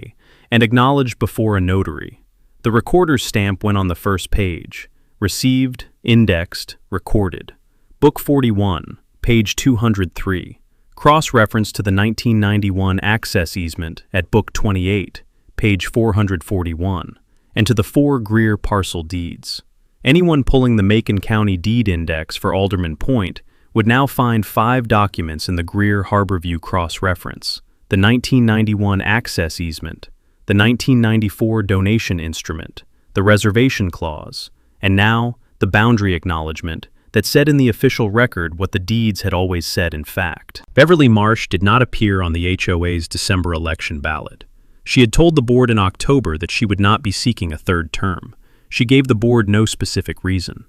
and acknowledged before a notary. The recorder's stamp went on the first page, received, indexed, recorded. Book 41, page 203. cross-reference to the 1991 access easement at Book 28, page 441, and to the 4 Greer parcel deeds. Anyone pulling the Macon County Deed Index for Alderman Point would now find 5 documents in the Greer-Harborview cross-reference: the 1991 access easement, the 1994 donation instrument, the reservation clause, and now the boundary acknowledgement that said in the official record what the deeds had always said in fact. Beverly Marsh did not appear on the HOA's December election ballot. She had told the board in October that she would not be seeking a third term. She gave the board no specific reason.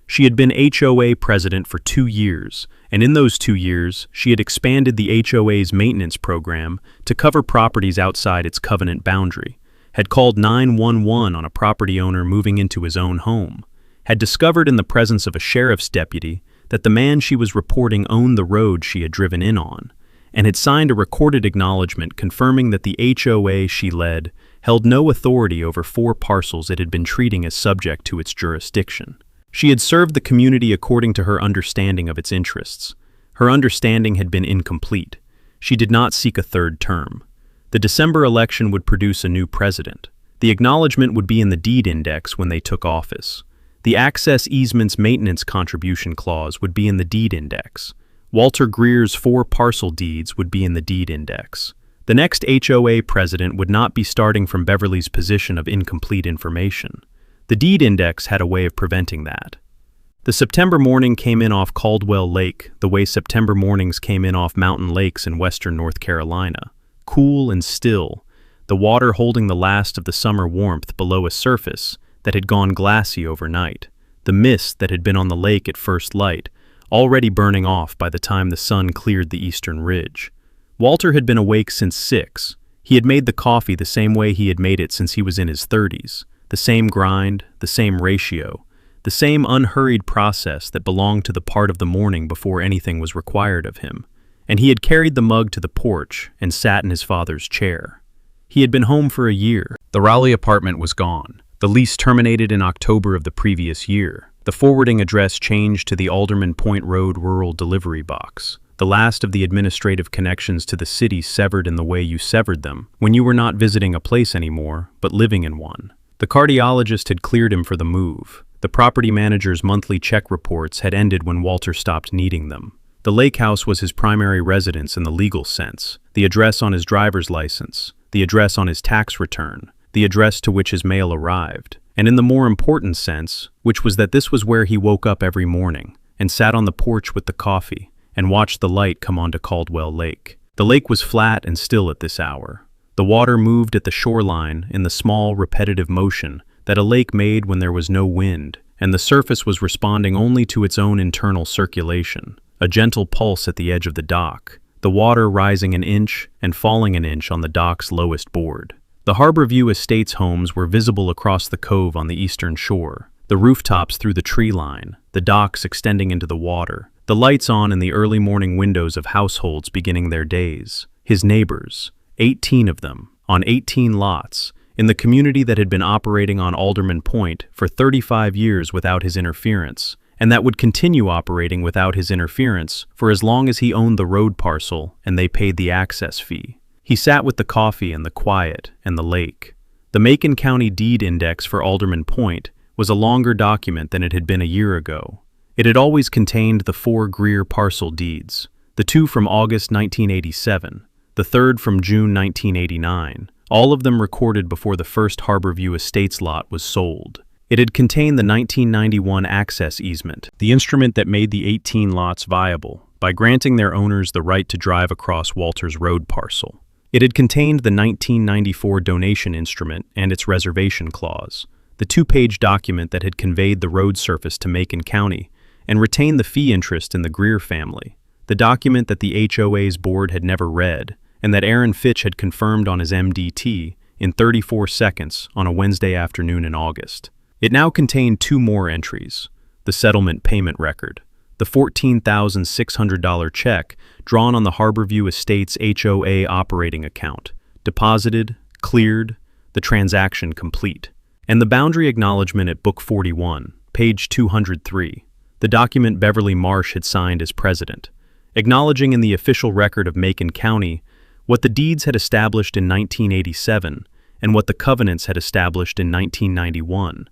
She had been HOA president for 2 years, and in those 2 years, she had expanded the HOA's maintenance program to cover properties outside its covenant boundary, had called 911 on a property owner moving into his own home, had discovered in the presence of a sheriff's deputy that the man she was reporting owned the road she had driven in on, and had signed a recorded acknowledgement confirming that the HOA she led held no authority over 4 parcels it had been treating as subject to its jurisdiction. She had served the community according to her understanding of its interests. Her understanding had been incomplete. She did not seek a third term. The December election would produce a new president. The acknowledgement would be in the deed index when they took office. The access easement's maintenance contribution clause would be in the deed index. Walter Greer's 4 parcel deeds would be in the deed index. The next HOA president would not be starting from Beverly's position of incomplete information. The deed index had a way of preventing that. The September morning came in off Caldwell Lake, the way September mornings came in off mountain lakes in western North Carolina. Cool and still, the water holding the last of the summer warmth below a surface that had gone glassy overnight, the mist that had been on the lake at first light, already burning off by the time the sun cleared the eastern ridge. Walter had been awake since 6. He had made the coffee the same way he had made it since he was in his 30s, the same grind, the same ratio, the same unhurried process that belonged to the part of the morning before anything was required of him, and he had carried the mug to the porch and sat in his father's chair. He had been home for a year. The Raleigh apartment was gone. The lease terminated in October of the previous year. The forwarding address changed to the Alderman Point Road Rural Delivery Box. The last of the administrative connections to the city severed in the way you severed them when you were not visiting a place anymore, but living in one. The cardiologist had cleared him for the move. The property manager's monthly check reports had ended when Walter stopped needing them. The lake house was his primary residence in the legal sense, the address on his driver's license, the address on his tax return, the address to which his mail arrived, and in the more important sense, which was that this was where he woke up every morning and sat on the porch with the coffee and watched the light come onto Caldwell Lake. The lake was flat and still at this hour. The water moved at the shoreline in the small, repetitive motion that a lake made when there was no wind, and the surface was responding only to its own internal circulation, a gentle pulse at the edge of the dock, the water rising an inch and falling an inch on the dock's lowest board. The Harborview Estates homes were visible across the cove on the eastern shore, the rooftops through the tree line, the docks extending into the water, the lights on in the early morning windows of households beginning their days. His neighbors, 18 of them, on 18 lots, in the community that had been operating on Alderman Point for 35 years without his interference, and that would continue operating without his interference for as long as he owned the road parcel and they paid the access fee. He sat with the coffee and the quiet and the lake. The Macon County Deed Index for Alderman Point was a longer document than it had been a year ago. It had always contained the 4 Greer parcel deeds, the 2 from August 1987, the 3rd from June 1989, all of them recorded before the first Harborview Estates lot was sold. It had contained the 1991 access easement, the instrument that made the 18 lots viable by granting their owners the right to drive across Walter's road parcel. It had contained the 1994 donation instrument and its reservation clause, the 2-page document that had conveyed the road surface to Macon County and retained the fee interest in the Greer family, the document that the HOA's board had never read and that Aaron Fitch had confirmed on his MDT in 34 seconds on a Wednesday afternoon in August. It now contained 2 more entries: the settlement payment record, the $14,600 check drawn on the Harborview Estates HOA operating account, deposited, cleared, the transaction complete, and the boundary acknowledgement at Book 41, page 203, the document Beverly Marsh had signed as president, acknowledging in the official record of Macon County what the deeds had established in 1987 and what the covenants had established in 1991,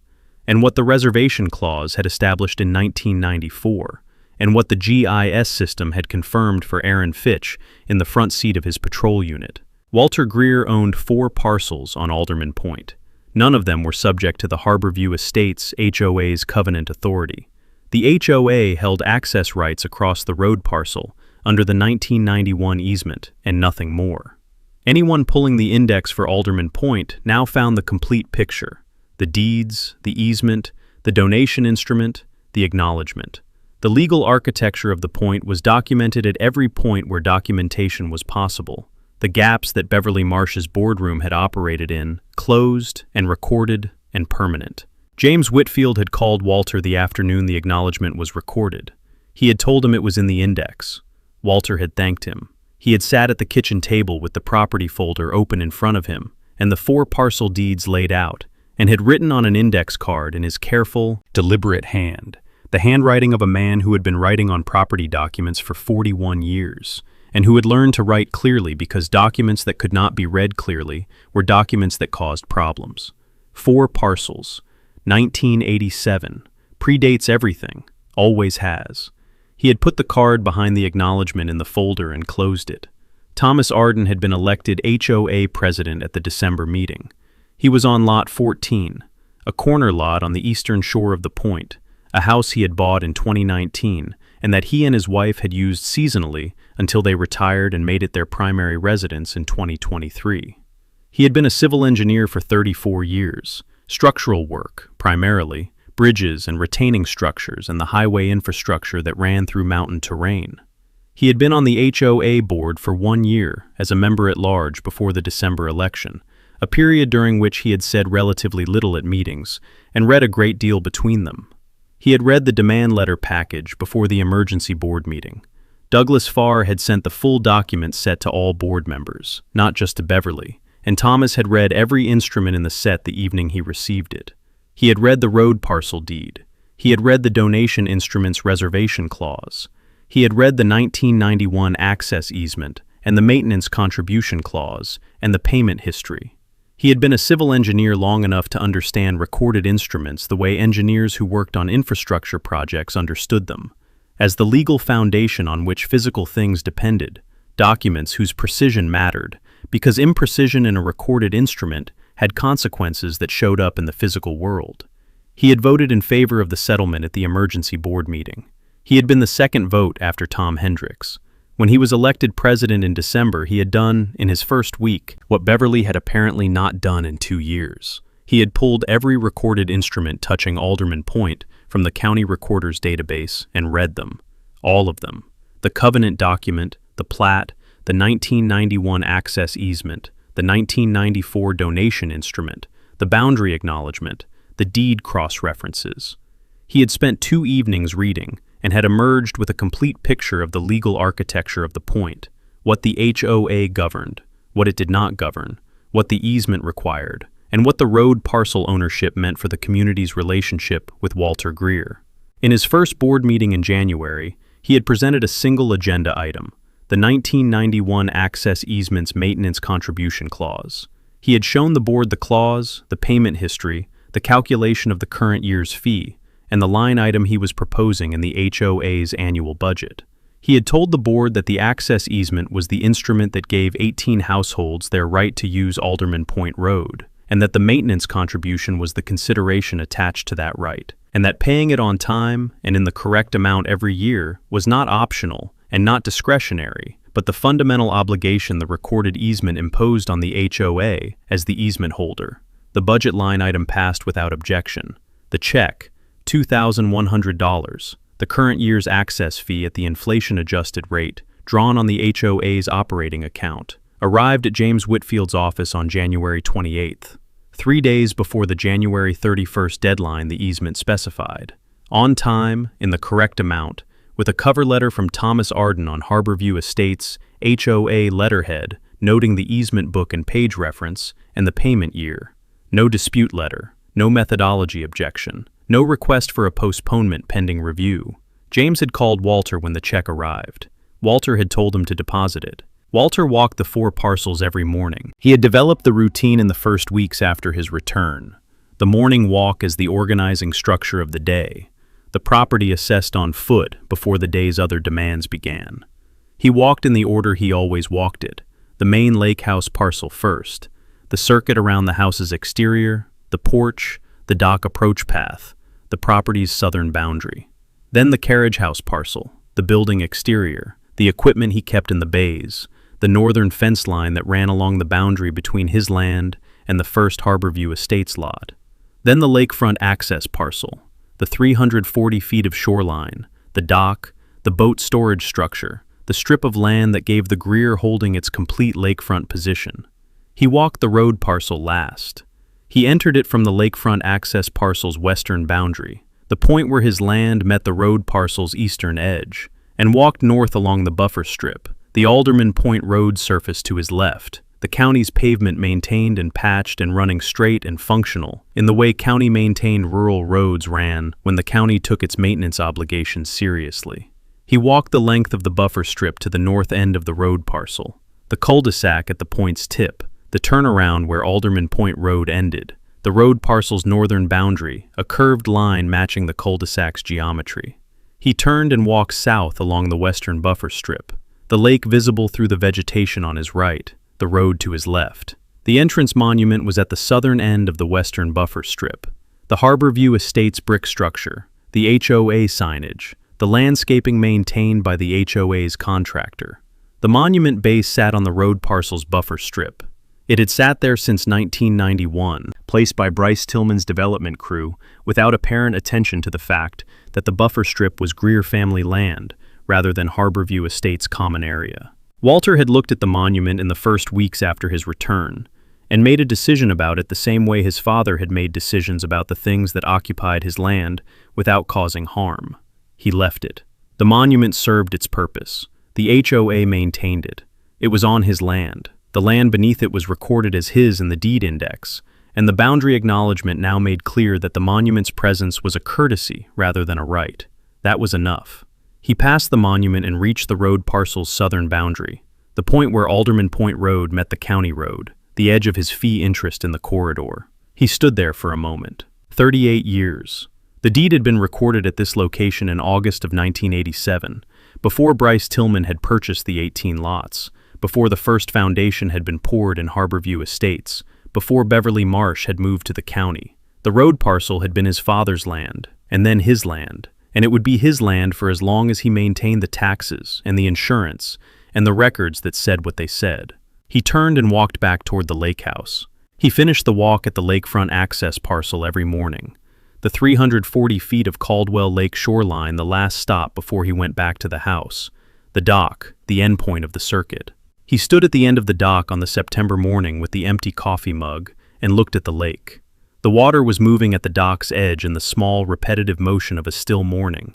and what the reservation clause had established in 1994, and what the GIS system had confirmed for Aaron Fitch in the front seat of his patrol unit. Walter Greer owned 4 parcels on Alderman Point. None of them were subject to the Harborview Estates HOA's covenant authority. The HOA held access rights across the road parcel under the 1991 easement and nothing more. Anyone pulling the index for Alderman Point now found the complete picture: the deeds, the easement, the donation instrument, the acknowledgement. The legal architecture of the point was documented at every point where documentation was possible. The gaps that Beverly Marsh's boardroom had operated in, closed and recorded and permanent. James Whitfield had called Walter the afternoon the acknowledgement was recorded. He had told him it was in the index. Walter had thanked him. He had sat at the kitchen table with the property folder open in front of him and the 4 parcel deeds laid out, and had written on an index card in his careful, deliberate hand, the handwriting of a man who had been writing on property documents for 41 years, and who had learned to write clearly because documents that could not be read clearly were documents that caused problems. 4 parcels, 1987, predates everything, always has. He had put the card behind the acknowledgement in the folder and closed it. Thomas Arden had been elected HOA president at the December meeting. He was on Lot 14, a corner lot on the eastern shore of the point, a house he had bought in 2019 and that he and his wife had used seasonally until they retired and made it their primary residence in 2023. He had been a civil engineer for 34 years, structural work, primarily, bridges and retaining structures and the highway infrastructure that ran through mountain terrain. He had been on the HOA board for 1 year as a member at large before the December election, a period during which he had said relatively little at meetings and read a great deal between them. He had read the demand letter package before the emergency board meeting. Douglas Farr had sent the full document set to all board members, not just to Beverly, and Thomas had read every instrument in the set the evening he received it. He had read the road parcel deed. He had read the donation instrument's reservation clause. He had read the 1991 access easement and the maintenance contribution clause and the payment history. He had been a civil engineer long enough to understand recorded instruments the way engineers who worked on infrastructure projects understood them, as the legal foundation on which physical things depended, documents whose precision mattered, because imprecision in a recorded instrument had consequences that showed up in the physical world. He had voted in favor of the settlement at the emergency board meeting. He had been the second vote after Tom Hendricks. When he was elected president in December, he had done, in his first week, what Beverly had apparently not done in 2 years. He had pulled every recorded instrument touching Alderman Point from the county recorder's database and read them. All of them. The covenant document, the plat, the 1991 access easement, the 1994 donation instrument, the boundary acknowledgement, the deed cross-references. He had spent 2 evenings reading and had emerged with a complete picture of the legal architecture of the point, what the HOA governed, what it did not govern, what the easement required, and what the road parcel ownership meant for the community's relationship with Walter Greer. In his first board meeting in January, he had presented a single agenda item, the 1991 access easement's maintenance contribution clause. He had shown the board the clause, the payment history, the calculation of the current year's fee, and the line item he was proposing in the HOA's annual budget. He had told the board that the access easement was the instrument that gave 18 households their right to use Alderman Point Road, and that the maintenance contribution was the consideration attached to that right, and that paying it on time and in the correct amount every year was not optional and not discretionary, but the fundamental obligation the recorded easement imposed on the HOA as the easement holder. The budget line item passed without objection. The check, $2,100, the current year's access fee at the inflation-adjusted rate, drawn on the HOA's operating account, arrived at James Whitfield's office on January 28th, 3 days before the January 31st deadline the easement specified. On time, in the correct amount, with a cover letter from Thomas Arden on Harborview Estates' HOA letterhead noting the easement book and page reference and the payment year. No dispute letter, no methodology objection, no request for a postponement pending review. James had called Walter when the check arrived. Walter had told him to deposit it. Walter walked the 4 parcels every morning. He had developed the routine in the first weeks after his return. The morning walk as the organizing structure of the day. The property assessed on foot before the day's other demands began. He walked in the order he always walked it. The main lake house parcel first. The circuit around the house's exterior. The porch. The dock approach path. The property's southern boundary. Then the carriage house parcel. The building exterior. The equipment he kept in the bays. The northern fence line that ran along the boundary between his land and the first Harborview Estates lot. Then the lakefront access parcel, the 340 feet of shoreline, the dock, the boat storage structure, the strip of land that gave the Greer holding its complete lakefront position. He walked the road parcel last. He entered it from the lakefront access parcel's western boundary, the point where his land met the road parcel's eastern edge, and walked north along the buffer strip, the Alderman Point Road surface to his left, the county's pavement maintained and patched and running straight and functional, in the way county-maintained rural roads ran when the county took its maintenance obligations seriously. He walked the length of the buffer strip to the north end of the road parcel, the cul-de-sac at the point's tip, the turnaround where Alderman Point Road ended, the road parcel's northern boundary, a curved line matching the cul-de-sac's geometry. He turned and walked south along the western buffer strip, the lake visible through the vegetation on his right, the road to his left. The entrance monument was at the southern end of the western buffer strip. The Harborview Estates brick structure, the HOA signage, the landscaping maintained by the HOA's contractor. The monument base sat on the road parcel's buffer strip. It had sat there since 1991, placed by Bryce Tillman's development crew, without apparent attention to the fact that the buffer strip was Greer family land, rather than Harborview Estates' common area. Walter had looked at the monument in the first weeks after his return, and made a decision about it the same way his father had made decisions about the things that occupied his land without causing harm. He left it. The monument served its purpose. The HOA maintained it. It was on his land. The land beneath it was recorded as his in the deed index, and the boundary acknowledgement now made clear that the monument's presence was a courtesy rather than a right. That was enough. He passed the monument and reached the road parcel's southern boundary, the point where Alderman Point Road met the county road, the edge of his fee interest in the corridor. He stood there for a moment. 38 years. The deed had been recorded at this location in August of 1987, before Bryce Tillman had purchased the 18 lots, before the first foundation had been poured in Harborview Estates, before Beverly Marsh had moved to the county. The road parcel had been his father's land, and then his land, and it would be his land for as long as he maintained the taxes and the insurance and the records that said what they said. He turned and walked back toward the lake house. He finished the walk at the lakefront access parcel every morning, the 340 feet of Caldwell Lake shoreline, the last stop before he went back to the house, the dock, the endpoint of the circuit. He stood at the end of the dock on the September morning with the empty coffee mug and looked at the lake. The water was moving at the dock's edge in the small, repetitive motion of a still morning,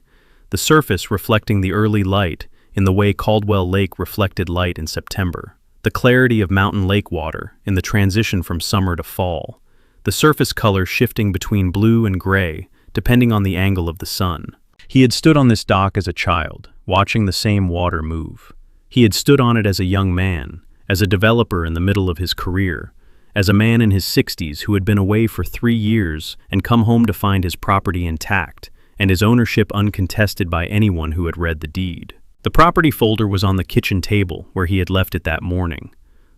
the surface reflecting the early light in the way Caldwell Lake reflected light in September, the clarity of mountain lake water in the transition from summer to fall, the surface color shifting between blue and gray depending on the angle of the sun. He had stood on this dock as a child, watching the same water move. He had stood on it as a young man, as a developer in the middle of his career, as a man in his 60s who had been away for 3 years and come home to find his property intact and his ownership uncontested by anyone who had read the deed. The property folder was on the kitchen table where he had left it that morning.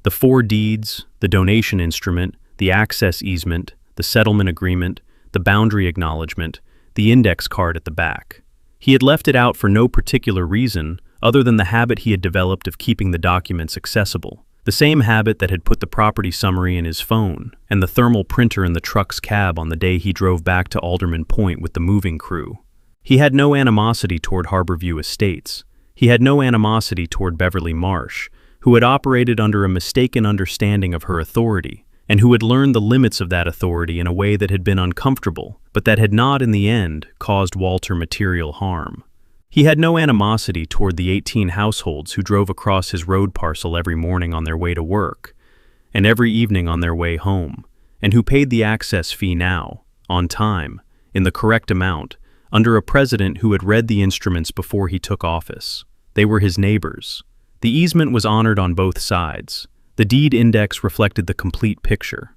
The 4 deeds, the donation instrument, the access easement, the settlement agreement, the boundary acknowledgement, the index card at the back. He had left it out for no particular reason other than the habit he had developed of keeping the documents accessible. The same habit that had put the property summary in his phone and the thermal printer in the truck's cab on the day he drove back to Alderman Point with the moving crew. He had no animosity toward Harborview Estates. He had no animosity toward Beverly Marsh, who had operated under a mistaken understanding of her authority, and who had learned the limits of that authority in a way that had been uncomfortable, but that had not, in the end, caused Walter material harm. He had no animosity toward the 18 households who drove across his road parcel every morning on their way to work, and every evening on their way home, and who paid the access fee now, on time, in the correct amount, under a president who had read the instruments before he took office. They were his neighbors. The easement was honored on both sides. The deed index reflected the complete picture.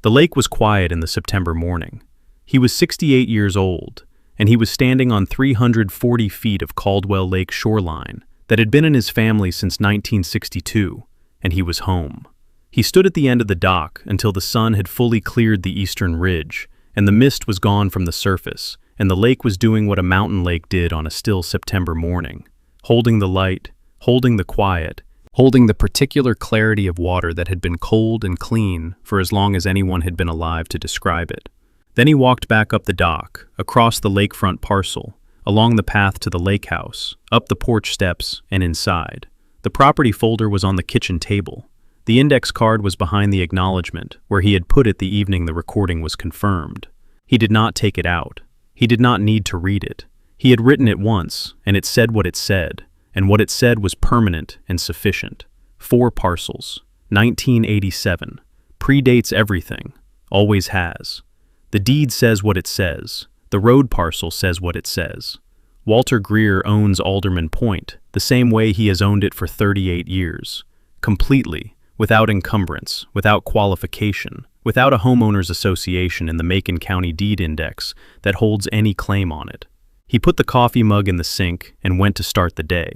The lake was quiet in the September morning. He was 68 years old, and he was standing on 340 feet of Caldwell Lake shoreline that had been in his family since 1962, and he was home. He stood at the end of the dock until the sun had fully cleared the eastern ridge, and the mist was gone from the surface, and the lake was doing what a mountain lake did on a still September morning, holding the light, holding the quiet, holding the particular clarity of water that had been cold and clean for as long as anyone had been alive to describe it. Then he walked back up the dock, across the lakefront parcel, along the path to the lake house, up the porch steps, and inside. The property folder was on the kitchen table. The index card was behind the acknowledgement, where he had put it the evening the recording was confirmed. He did not take it out. He did not need to read it. He had written it once, and it said what it said, and what it said was permanent and sufficient. 4 parcels, 1987, predates everything, always has. The deed says what it says. The road parcel says what it says. Walter Greer owns Alderman Point the same way he has owned it for 38 years, completely, without encumbrance, without qualification, without a homeowners association in the Macon County Deed Index that holds any claim on it. He put the coffee mug in the sink and went to start the day.